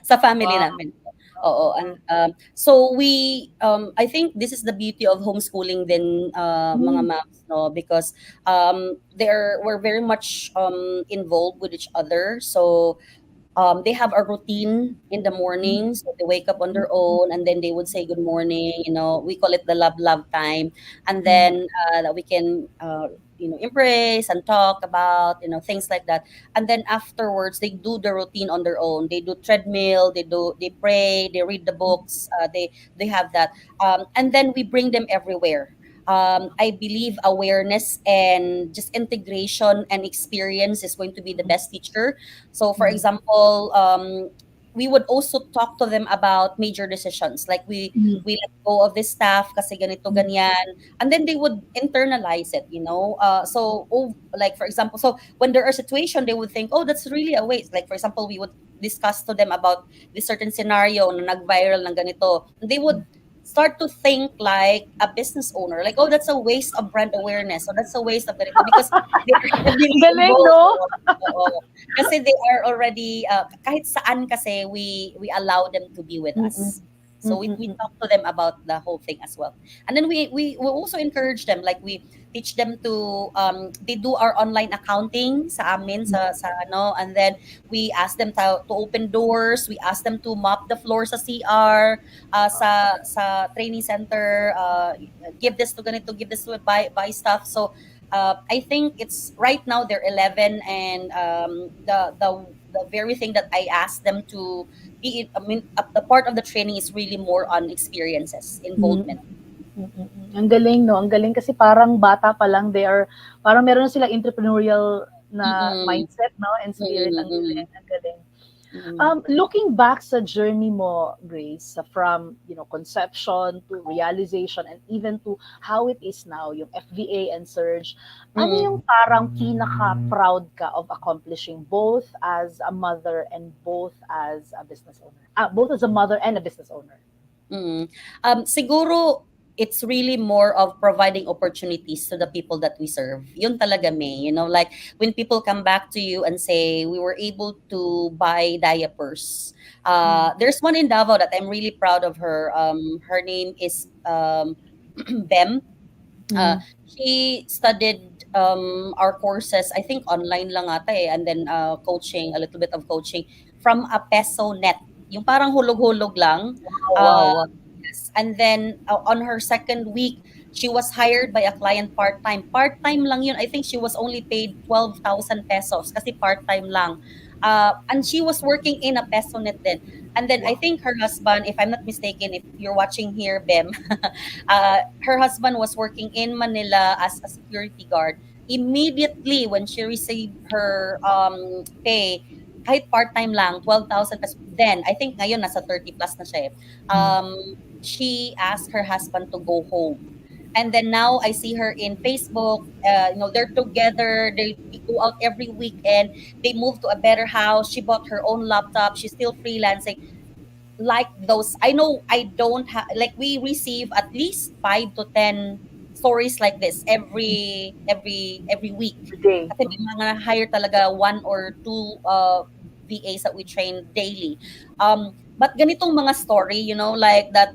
S3: sa family
S2: Wow.
S3: namin. Oo, and so I think this is the beauty of homeschooling din mga
S2: Mm,
S3: moms no because we're very much involved with each other. So they have a routine in the
S2: mm,
S3: morning. So they wake up on
S2: mm,
S3: their own and then they would say good morning. We call it the love time. And
S2: mm,
S3: then that we can, embrace and talk about, things like that. And then afterwards, they do the routine on their own. They do treadmill, they pray, they read the books, they have that. And then we bring them everywhere. I believe awareness and just integration and experience is going to be the best teacher. So, for
S2: mm,
S3: example, we would also talk to them about major decisions. Like
S2: mm,
S3: we let go of this stuff kasi ganito
S2: mm,
S3: ganyan, and then they would internalize it. Like for example, so when there are situations, they would think, oh, that's really a waste. Like for example, we would discuss to them about this certain scenario na nag-viral ng ganito. And they would start to think like a business owner, like, oh, that's a waste of brand awareness, so that's a waste of ganito because they're heavily
S2: galing
S3: involved.
S2: no?
S3: Oo. Kasi they are already kahit saan kasi we allow them to be with
S2: Mm, mm,
S3: us. So
S2: mm,
S3: we
S2: mm,
S3: talk to them about the whole thing as well. And then we also encourage them, like we teach them to they do our online accounting sa amin
S2: mm,
S3: sa ano, and then we ask them to open doors, we ask them to mop the floor sa CR, sa training center, give this to ganito, give this to buy stuff. So I think it's right now they're 11, and the very thing that I asked them to be, I mean, the part of the training is really more on experiences,
S2: mm.
S3: involvement.
S2: Ang galing 'no, ang galing kasi parang bata pa lang parang meron na silang entrepreneurial na
S3: Mm-mm.
S2: mindset 'no, and spirit. Ang
S3: Mm-mm.
S2: galing, ang galing.
S3: Mm-mm.
S2: Looking back sa journey mo, Grace, from conception to realization and even to how it is now, yung FVA and Surge, ano
S3: Mm-mm.
S2: yung parang pinaka-proud ka of accomplishing both as a mother and both as a business owner? Both as a mother and a business owner.
S3: Mm. Siguro it's really more of providing opportunities to the people that we serve. Yun talaga me, like when people come back to you and say we were able to buy diapers.
S2: Mm,
S3: There's one in Davao that I'm really proud of her. Her name is Bem. Uh,
S2: mm,
S3: she studied our courses, I think online lang ata and then coaching, a little bit of coaching from a peso net. Yung parang hulog-hulog lang.
S2: wow, wow,
S3: Uh,
S2: wow.
S3: yes. And then on her second week, she was hired by a client part-time. Part-time lang yun. I think she was only paid 12,000 pesos kasi part-time lang. And she was working in a peso net din. And then I
S2: Wow.
S3: think her husband, if I'm not mistaken, if you're watching here, Bem, her husband was working in Manila as a security guard. Immediately when she received her pay, kahit part-time lang, 12,000 pesos. Then, I think ngayon nasa 30 plus na siya eh.
S2: Mm,
S3: She asked her husband to go home. And then now I see her in Facebook. They're together. They go out every weekend. They moved to a better house. She bought her own laptop. She's still freelancing, like those. I know I don't have, like, we receive at least 5 to 10 stories like this every week.
S2: today.
S3: Kasi may mga hire talaga one or two VAs that we train daily. But ganitong mga story, like that,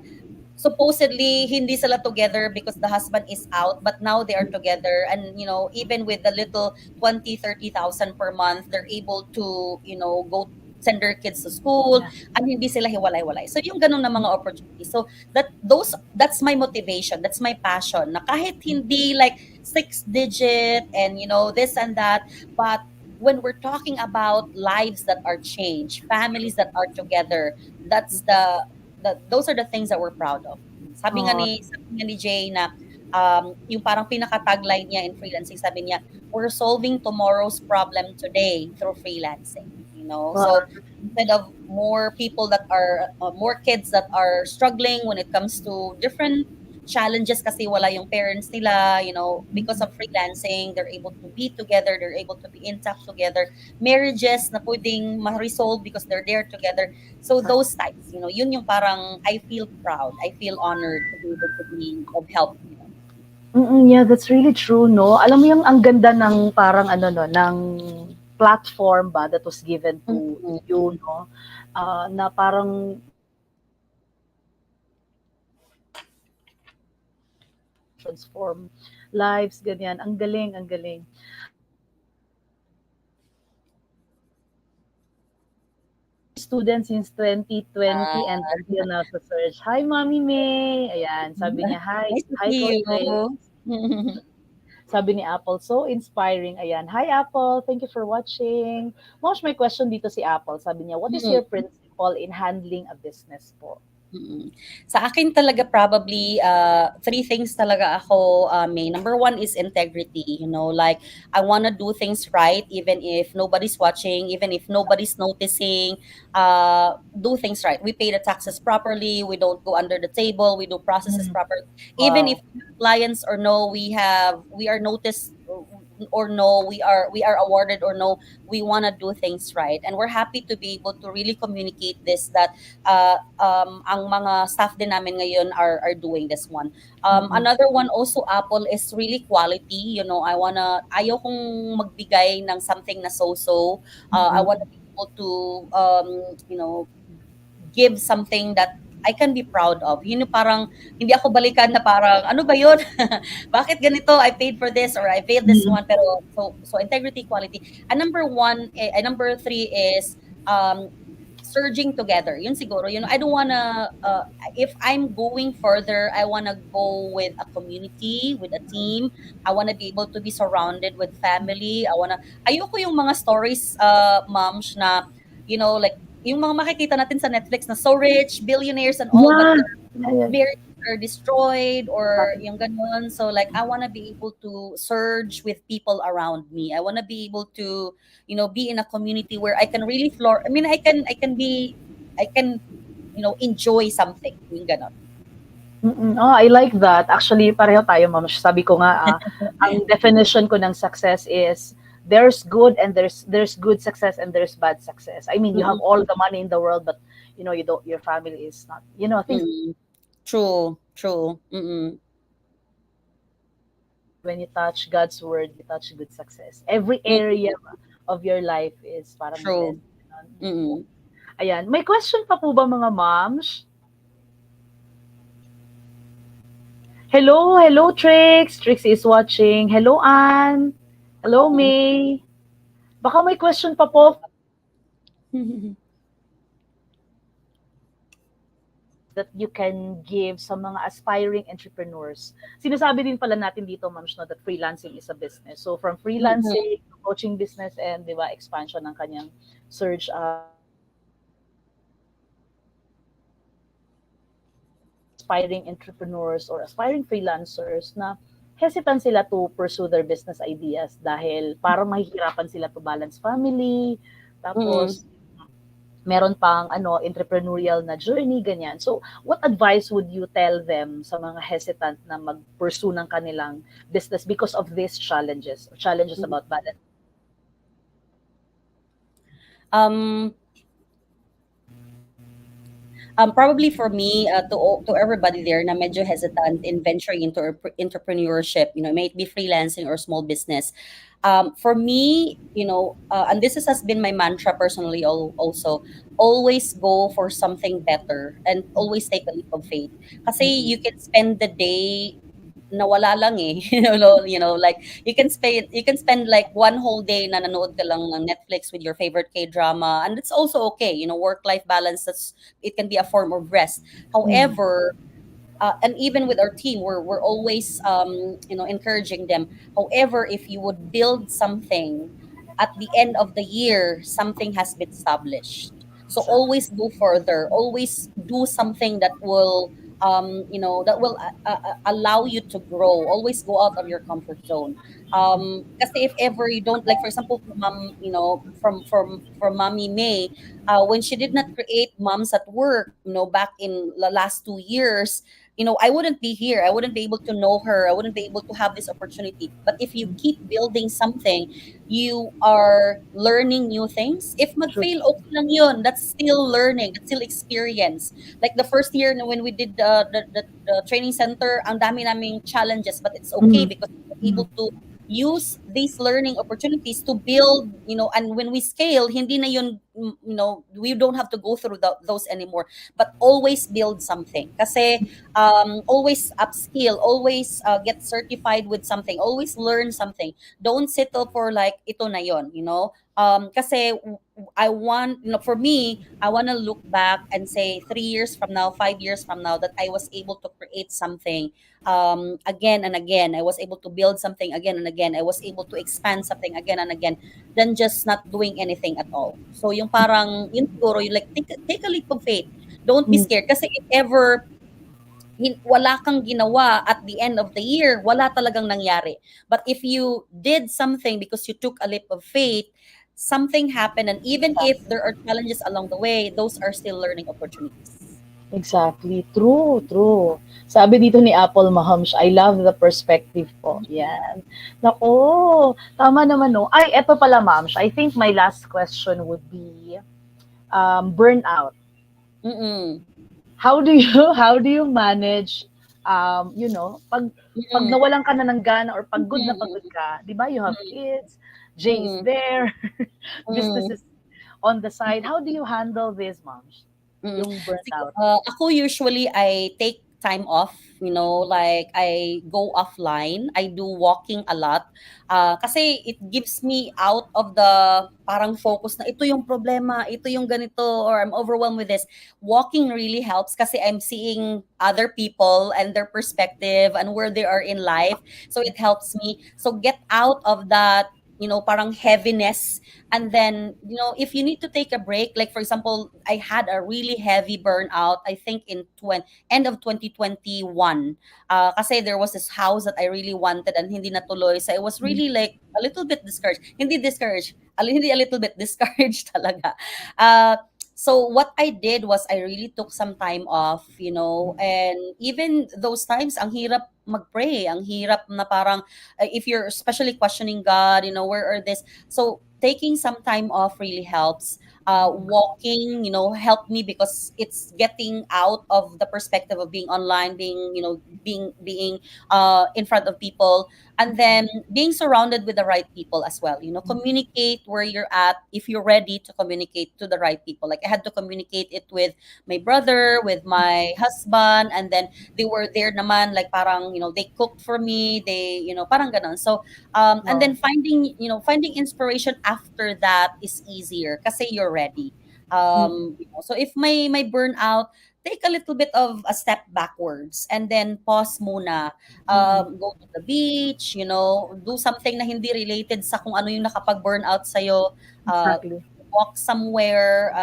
S3: supposedly hindi sila together because the husband is out, but now they are together, and even with the little 20, 30,000 per month, they're able to go send their kids to school,
S2: Yeah.
S3: and hindi sila hiwalay-walay. So yung ganun na mga opportunities. So that's my motivation, that's my passion. Na kahit hindi like six digit and this and that, but when we're talking about lives that are changed, families that are together, that's those are the things that we're proud of.
S2: Oh,
S3: Sabi nga ni Jay na yung parang pinaka-tagline niya in freelancing, sabi niya, we're solving tomorrow's problem today through freelancing.
S2: wow.
S3: So instead of more kids that are struggling when it comes to different challenges kasi wala yung parents nila, because of freelancing, they're able to be together, they're able to be intact together. Marriages na pwedeng ma-resolve because they're there together. So those types, yun yung parang I feel proud, I feel honored to be able to be of help.
S2: Yeah, that's really true, no? Alam mo yung ang ganda ng parang ano no, ng platform ba that was given to
S3: Mhm.
S2: you, no? Na parang transform lives, ganyan. Ang galing, ang galing. Student since 2020 and
S3: Ah,
S2: until now sa search. Hi, Mommy May! Ayan, sabi niya, hi,
S3: nice to
S2: hi,
S3: see
S2: Coach Grace.
S3: you.
S2: Sabi ni Apple, so inspiring. Ayan, hi, Apple. Thank you for watching. Mosh, may question dito si Apple. Sabi niya, what is your principle in handling a business po?
S3: Mm. Sa akin talaga probably three things talaga ako may. Number one is integrity, like I want to do things right even if nobody's watching, even if nobody's noticing. Do things right. We pay the taxes properly, we don't go under the table, we do processes
S2: Hmm.
S3: properly. Even if
S2: Wow.
S3: clients or no, we are noticed or no, we are awarded or no, we want to do things right. And we're happy to be able to really communicate this that ang mga staff din namin ngayon are doing this one.
S2: Mm-mm.
S3: Another one also, Apple, is really quality. Ayaw kong magbigay ng something na so-so. I
S2: Mm-mm.
S3: wanna be able to, give something that I can be proud of. Yun yung parang, hindi ako balikan na parang, ano ba yun? Bakit ganito? I paid for this or I paid this
S2: Mm-mm.
S3: one. Pero, so integrity, quality. And number three is, surging together. Yun siguro, I don't wanna, if I'm going further, I wanna go with a community, with a team. I wanna be able to be surrounded with family. Ayoko yung mga stories, moms, na, like, yung mga makikita natin sa Netflix na so rich, billionaires and all, but
S2: Yeah.
S3: their
S2: Yeah, yeah.
S3: marriages are destroyed or yung ganun. So like, I wanna be able to surge with people around me. I wanna be able to, be in a community where I can really floor. I mean, I can, enjoy something. Yung ganun.
S2: Mm. Oh, I like that. Actually, pareho tayo, ma'am. Sabi ko nga, ang definition ko ng success is there's good and there's good success and there's bad success. I mean, you have
S3: Mm-mm.
S2: all the money in the world, but you don't. Your family is not. Things
S3: Mm-mm. True. True. Mm-mm.
S2: when you touch God's word, you touch good success. Every area
S3: Mm-mm.
S2: of your life is parang blessed.
S3: True. Mm-mm.
S2: Ayan. May question pa po ba mga moms? Hello, hello, Trix. Trix is watching. Hello, Anne. Hello, May. Baka may question pa po that you can give sa mga aspiring entrepreneurs. Sinasabi din pala natin dito, Ma'am, no, that freelancing is a business. So from
S3: Mm-mm.
S2: freelancing, coaching business, and di ba, expansion ng kanyang search aspiring entrepreneurs or aspiring freelancers na hesitant sila to pursue their business ideas dahil parang mahihirapan sila to balance family,
S3: Mm-mm.
S2: tapos meron pang entrepreneurial na journey, ganyan. So, what advice would you tell them sa mga hesitant na mag-pursue ng kanilang business because of these challenges about balance?
S3: Um, Probably for me, to everybody there na medyo hesitant in venturing into entrepreneurship, may it be freelancing or small business. For me, and has been my mantra personally also, always go for something better and always take a leap of faith. Kasi you can spend the day nawala lang eh. Like you can spend like one whole day na nanood ka lang ng Netflix with your favorite K-drama, and it's also okay. Work-life balance, it can be a form of rest.
S2: Mm.
S3: However, and even with our team, we're always encouraging them. However, if you would build something at the end of the year, something has been established. So
S2: Exactly.
S3: always go further. Always do something that will allow you to grow. Always go out of your comfort zone. Kasi if ever you don't, like for example, from Mommy May, when she did not create Moms at Work, back in the last 2 years, I wouldn't be here. I wouldn't be able to know her. I wouldn't be able to have this opportunity. But if you keep building something, you are learning new things. If
S2: True.
S3: mag-fail, okay lang yun. That's still learning. That's still experience. Like the first year when we did the training center, ang dami naming challenges, but it's okay
S2: Mm.
S3: because we're
S2: Mm.
S3: able to use these learning opportunities to build, and when we scale, hindi na yun, we don't have to go through those anymore, but always build something. Kasi always upskill, always get certified with something, always learn something. Don't settle for like ito na yon. Kasi I want, for me, I want to look back and say 3 years from now, 5 years from now, that I was able to create something again and again. I was able to build something again and again. I was able to expand something again and again, than just not doing anything at all. So yung parang, yun siguro, you like take a leap of faith. Don't be
S2: Mm.
S3: scared. Kasi if ever wala kang ginawa at the end of the year, wala talagang nangyari. But if you did something because you took a leap of faith, something happened. And even if there are challenges along the way, those are still learning opportunities.
S2: Exactly. True, true. Sabi dito ni Apple Mahamsh, I love the perspective po. Yan. Nako, tama naman no. Ay, eto pala Mamsh. I think my last question would be burnout.
S3: Mm-mm.
S2: How do you how do you manage pag
S3: Mm-mm.
S2: nawalan ka na ng gana or
S3: Mm-mm.
S2: pagod ka, 'di ba? You have kids, Jay is
S3: Mm-mm.
S2: there, business
S3: Mm-mm.
S2: is on the side. How do you handle this, Moms?
S3: Mm.
S2: Yung burnout.
S3: Ako usually I take time off, like I go offline. I do walking a lot. Kasi it gives me out of the parang focus na ito yung problema, ito yung ganito, or I'm overwhelmed with this. Walking really helps kasi I'm seeing other people and their perspective and where they are in life. So it helps me. So get out of that, parang heaviness. And then, if you need to take a break, like for example, I had a really heavy burnout, I think in end of 2021. Kasi there was this house that I really wanted and hindi natuloy. So I was really like a little bit discouraged. Hindi discouraged, hindi a little bit discouraged talaga. So what I did was I really took some time off, and even those times, ang hirap magpray, ang hirap na parang, if you're especially questioning God, where are this? So taking some time off really helps. Walking, helped me because it's getting out of the perspective of being online, being in front of people, and then being surrounded with the right people as well. Communicate where you're at if you're ready to communicate to the right people. Like I had to communicate it with my brother, with my husband, and then they were there naman, like parang, they cooked for me, they, parang ganon. So and
S2: Wow.
S3: then finding inspiration after that is easier kasi you're ready.
S2: Mm.
S3: So if my burnout, take a little bit of a step backwards and then pause muna.
S2: Mm.
S3: Go to the beach, do something na hindi related sa kung ano yung nakapag-burnout sa'yo. Uh,
S2: Exactly.
S3: Walk somewhere,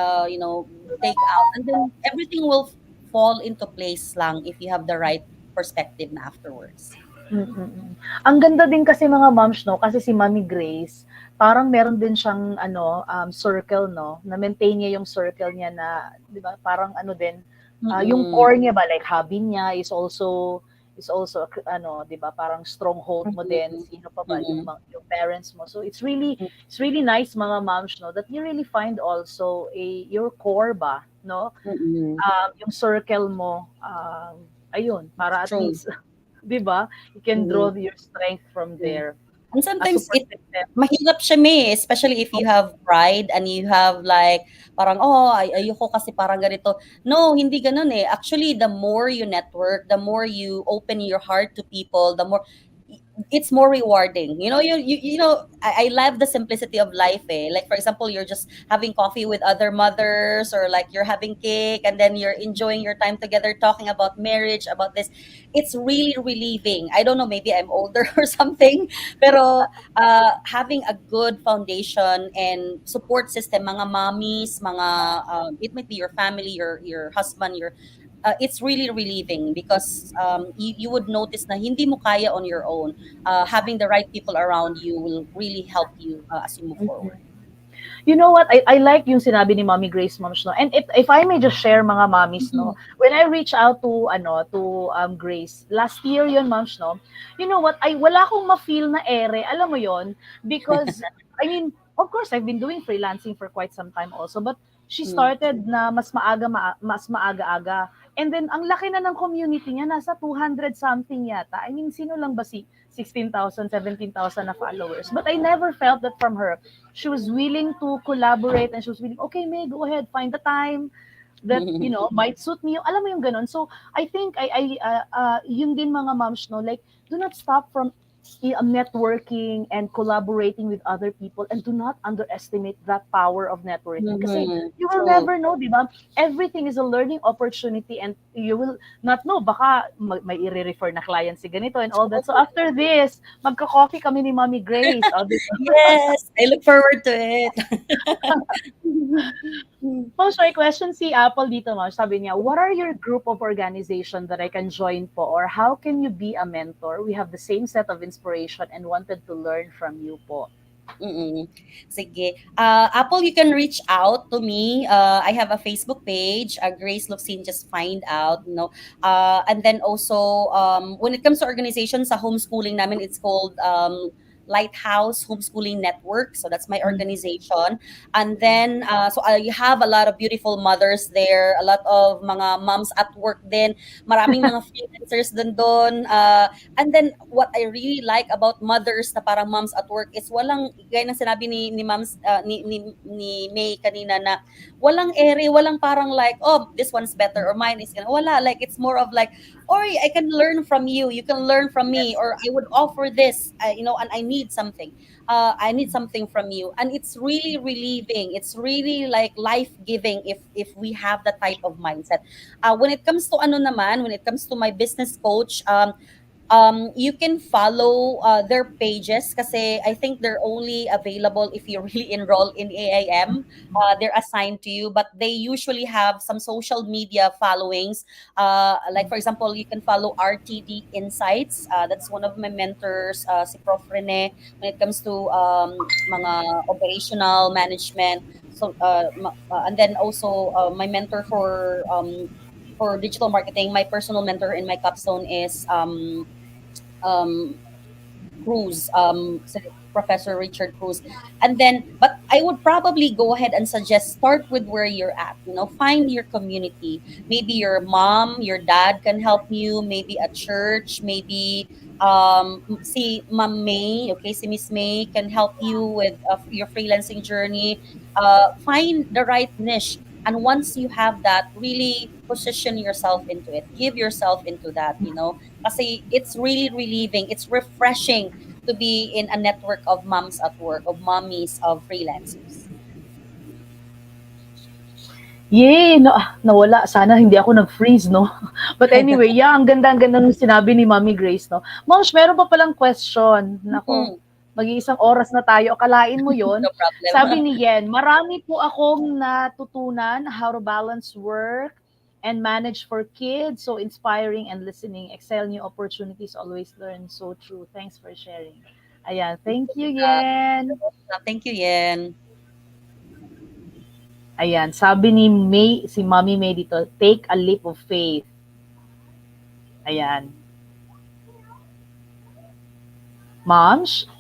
S3: take out, and then everything will fall into place lang if you have the right perspective na afterwards.
S2: Mm. Ang ganda din kasi mga moms 'no, kasi si Mommy Grace, parang meron din siyang ano, circle 'no, na-maintain niya yung circle niya na 'di ba, parang ano din, yung
S3: Mm.
S2: core niya ba, like hobby niya is also ano 'di ba, parang stronghold mo din,
S3: Mm.
S2: sino pa ba,
S3: Mm.
S2: yung parents mo. So it's really nice mga moms 'no, that you really find also your core ba 'no,
S3: Mm.
S2: yung circle mo, ayun,
S3: That's
S2: para at
S3: true.
S2: least 'di ba? You can
S3: Mm.
S2: draw your strength from
S3: Mm.
S2: there.
S3: And
S2: a
S3: sometimes
S2: support system.
S3: mahirap siya especially if you have pride and you have like parang, oh, ayoko kasi parang ganito. No, hindi ganun Actually, the more you network, the more you open your heart to people, the more it's more rewarding. I love the simplicity of life. Like for example, you're just having coffee with other mothers, or like you're having cake, and then you're enjoying your time together, talking about marriage, about this. It's really relieving. I don't know, maybe I'm older or something, pero having a good foundation and support system, mga mommies, it might be your family, your husband, it's really relieving because you would notice na hindi mo kaya on your own. Having the right people around you will really help you as you move
S2: Mhm.
S3: forward.
S2: You know what? I like yung sinabi ni Mommy Grace, Moms, no? And if I may just share, mga mommies, no?
S3: Mhm.
S2: When I reach out to, Grace, last year yun, Moms, no? You know what? Wala akong ma-feel na ere, alam mo yon. Because, I mean, of course, I've been doing freelancing for quite some time also, but she
S3: Mm.
S2: started na mas maaga-aga. And then, ang laki na ng community niya, nasa 200 something yata. I mean, sino lang ba si 16,000, 17,000 na followers? But I never felt that from her. She was willing to collaborate, and she was willing, okay, May, go ahead, find the time that, might suit me. Alam mo yung ganun. So, I think, yun din mga moms, no, like, do not stop from networking and collaborating with other people, and do not underestimate that power of networking. Kasi
S3: Mhm.
S2: you will
S3: True.
S2: never know, di ba? Everything is a learning opportunity, and you will not know, baka may i-refer na client si ganito and all that. So after this, magka-coffee kami ni Mommy Grace. Oh, di ba?
S3: Yes, I look forward to it.
S2: Most my question si Apple dito, Ma'am, sabi niya, what are your group of organization that I can join po? Or how can you be a mentor? We have the same set of inspiration and wanted to learn from you po.
S3: Mm. Sige. Apple, you can reach out to me. I have a Facebook page, Grace Locsin, just find out, And then also, when it comes to organizations, sa homeschooling namin, it's called Lighthouse Homeschooling Network. So that's my
S2: Mm.
S3: organization. And then, so I have a lot of beautiful mothers there, a lot of mga moms at work din. Maraming mga freelancers din doon. And then what I really like about mothers na parang moms at work is walang gaya ng sinabi ni moms ni May kanina na walang walang parang like, oh, this one's better or mine is gonna wala, like it's more of like, or I can learn from you, you can learn from me, or I would offer this, and I need something. I need something from you, and it's really relieving. It's really like life giving if we have that type of mindset. When it comes to when it comes to my business coach, you can follow their pages kasi I think they're only available if you really enroll in AIM. They're assigned to you, but they usually have some social media followings. Like for example, you can follow RTD Insights. That's one of my mentors, si Prof. Rene, when it comes to mga operational management. So, and then also my mentor for digital marketing, my personal mentor in my capstone is um, Cruz, Professor Richard Cruz. And then, but I would probably go ahead and suggest start with where you're at. Find your community. Maybe your mom, your dad can help you. Maybe a church. Maybe si Ma'am May, okay, si Miss May can help you with your freelancing journey. Find the right niche. And once you have that, really position yourself into it. Give yourself into that. Kasi it's really relieving. It's refreshing to be in a network of moms at work, of mommies, of freelancers.
S2: Yay! Nawala. Sana hindi ako nag-freeze, no? But anyway, yeah, ang ganda ng sinabi ni Mommy Grace, no? Moms, meron pa palang question. Nako,
S3: Mm,
S2: mag-iisang oras na tayo. Akalain mo yon.
S3: no
S2: Sabi
S3: problem.
S2: ni Yen, marami po akong natutunan how to balance work and manage for kids. So inspiring and listening. Excel new opportunities, always learn. So true. Thanks for sharing. Ayan. Thank you, Yen.
S3: Thank you, Yen.
S2: Ayan. Sabi ni May, si Mommy May dito, take a leap of faith. Ayan. Moms,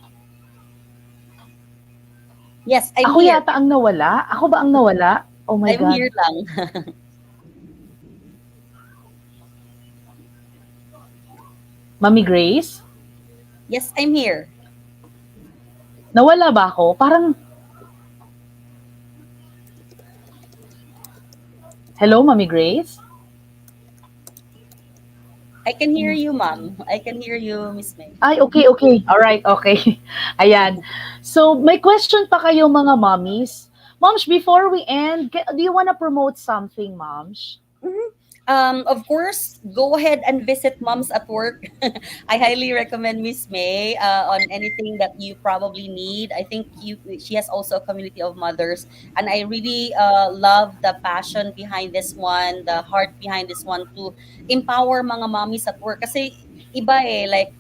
S3: Yes, I'm
S2: ako
S3: here.
S2: yata ang nawala? Ako ba ang nawala? Oh my
S3: I'm
S2: God.
S3: here lang.
S2: Mommy Grace?
S3: Yes, I'm here.
S2: Nawala ba ako? Parang, hello, Mami Grace?
S3: I can hear you, ma'am. I can hear you, Miss May.
S2: Ay, okay, okay. All right, okay. Ayan. So, may question pa kayo mga mommies. Moms, before we end, do you want to promote something, moms?
S3: Mhm. Of course, go ahead and visit Moms at Work. I highly recommend Miss May on anything that you probably need. I think she has also a community of mothers, and I really love the passion behind this one, the heart behind this one to empower mga mommies at work. Kasi iba eh, like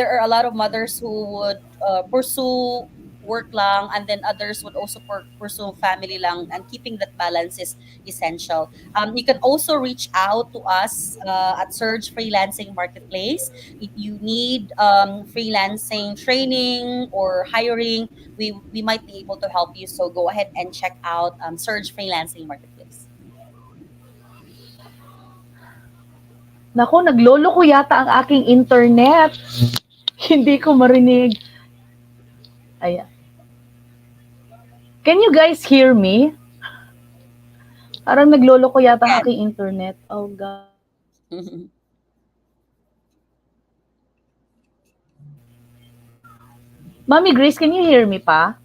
S3: there are a lot of mothers who would pursue work lang, and then others would also pursue family lang, and keeping that balance is essential. You can also reach out to us at Surge Freelancing Marketplace. If you need freelancing training or hiring, we might be able to help you. So go ahead and check out Surge Freelancing Marketplace.
S2: Nako, naglolo ko yata ang aking internet. Hindi ko marinig. Ayan. Can you guys hear me? Parang naglolo ko yata ang aking internet. Oh, God. Mami Grace, can you hear me pa?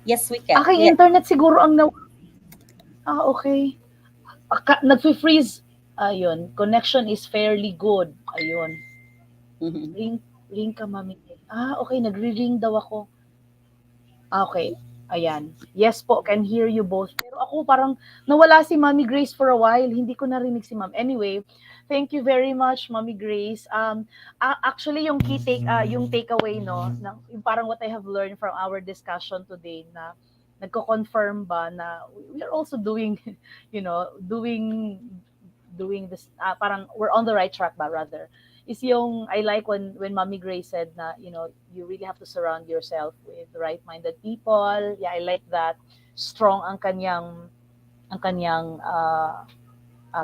S3: Yes, we can.
S2: Aking
S3: Yes.
S2: internet siguro ang okay. Nag-freeze. Ayun. Connection is fairly good. Ayun. Ring, ring ka, Mami. Okay. Nagre-ring daw ako. Okay. Ayan. Yes po, can hear you both. Pero ako parang nawala si Mami Grace for a while. Hindi ko narinig si Ma'am. Anyway, thank you very much, Mami Grace. Actually, yung takeaway, no, yung parang what I have learned from our discussion today na nagko-confirm ba na we are also doing, doing this, parang we're on the right track ba rather, is yung I like when Mommy Grace said na you really have to surround yourself with right-minded people. Yeah, I like that. Strong ang kanyang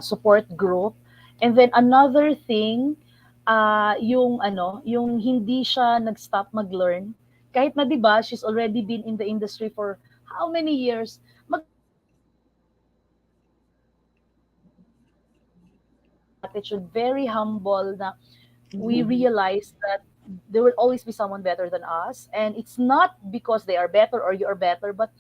S2: support group. And then another thing, yung hindi siya nag-stop mag-learn. Kahit na 'di ba, she's already been in the industry for how many years? Attitude, very humble na we realize that there will always be someone better than us, and it's not because they are better or you are better, but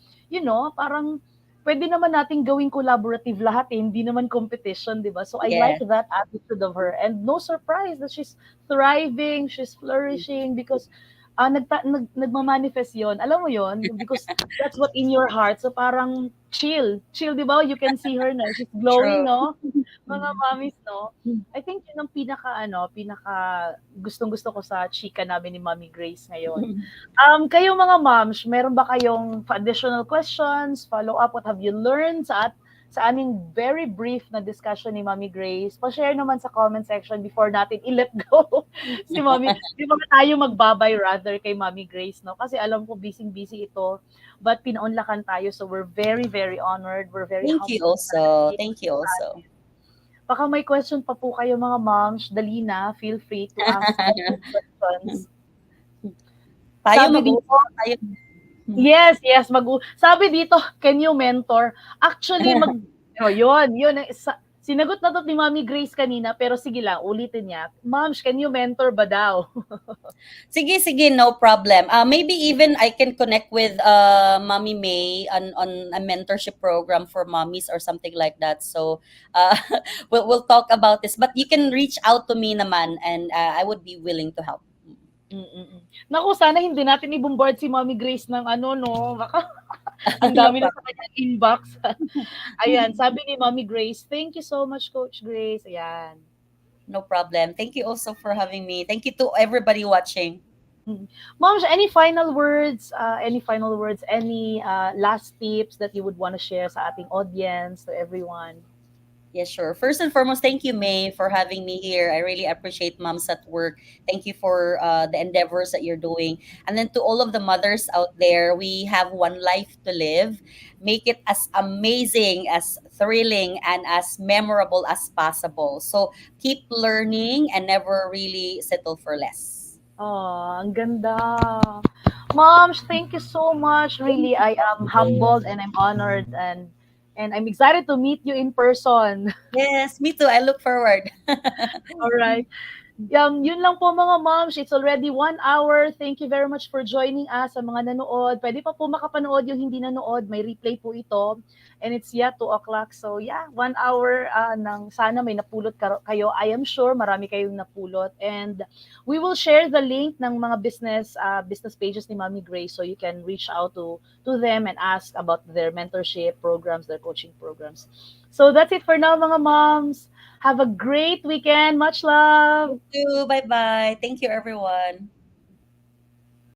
S2: parang pwede naman nating gawing collaborative lahat eh, hindi naman competition, di ba? So I like
S3: Yes.
S2: that attitude of her, and no surprise that she's thriving, she's flourishing because nagmamanifest yon, alam mo yon, because that's what in your heart. So parang chill, di ba? You can see her na she's glowing,
S3: True.
S2: no? Mga mommies, no? I think yun ang pinaka gustong-gusto ko sa chika namin ni Mommy Grace ngayon. Kayo mga moms, meron ba kayong additional questions, follow-up, what have you learned sa aming very brief na discussion ni Mommy Grace? Pa-share naman sa comment section before natin i-let go si Mommy. Di ba tayo magbabay rather kay Mommy Grace, no? Kasi alam ko busy-busy ito, but pinaunlakan tayo, so we're very, very honored. We're very
S3: Thank you
S2: humbled.
S3: also. Thank you also.
S2: Baka may question pa po kayo mga moms, dali na, feel free to ask any questions.
S3: Tayo
S2: Sabi
S3: mag-uusap
S2: dito,
S3: tayo.
S2: yes, sabi dito, can you mentor? Actually, yun, sinagot na to ni Mommy Grace kanina, pero sige lang, ulitin niya. Moms, can you mentor ba daw?
S3: Sige, no problem. Maybe even I can connect with Mommy May on a mentorship program for mommies or something like that. So we'll talk about this. But you can reach out to me naman, and I would be willing to help.
S2: Naku, sana hindi natin i-bombard si Mommy Grace ng no? Baka ang dami na sa kanyang inbox. Ayan, sabi ni Mommy Grace, thank you so much, Coach Grace. Ayan.
S3: No problem. Thank you also for having me. Thank you to everybody watching.
S2: Moms, any final words? Any last tips that you would want to share sa ating audience, to everyone?
S3: Yes, sure. First and foremost, thank you, May, for having me here. I really appreciate Moms at Work. Thank you for the endeavors that you're doing. And then to all of the mothers out there, we have one life to live. Make it as amazing, as thrilling, and as memorable as possible. So keep learning and never really settle for less.
S2: Oh, ang ganda. Moms, thank you so much.
S3: Thank
S2: Really,
S3: you.
S2: I am humbled and I'm honored, and I'm excited to meet you in person.
S3: Yes, me too. I look forward.
S2: All right. Yun lang po mga moms. It's already 1 hour. Thank you very much for joining us sa mga nanood. Pwede pa po makapanood yung hindi nanood. May replay po ito. And it's yet 2 o'clock. So yeah, 1 hour ng sana may napulot kayo. I am sure marami kayong napulot. And we will share the link ng mga business pages ni Mommy Grace so you can reach out to them and ask about their mentorship programs, their coaching programs. So that's it for now mga moms. Have a great weekend. Much love.
S3: You too. Bye bye. Thank you, everyone.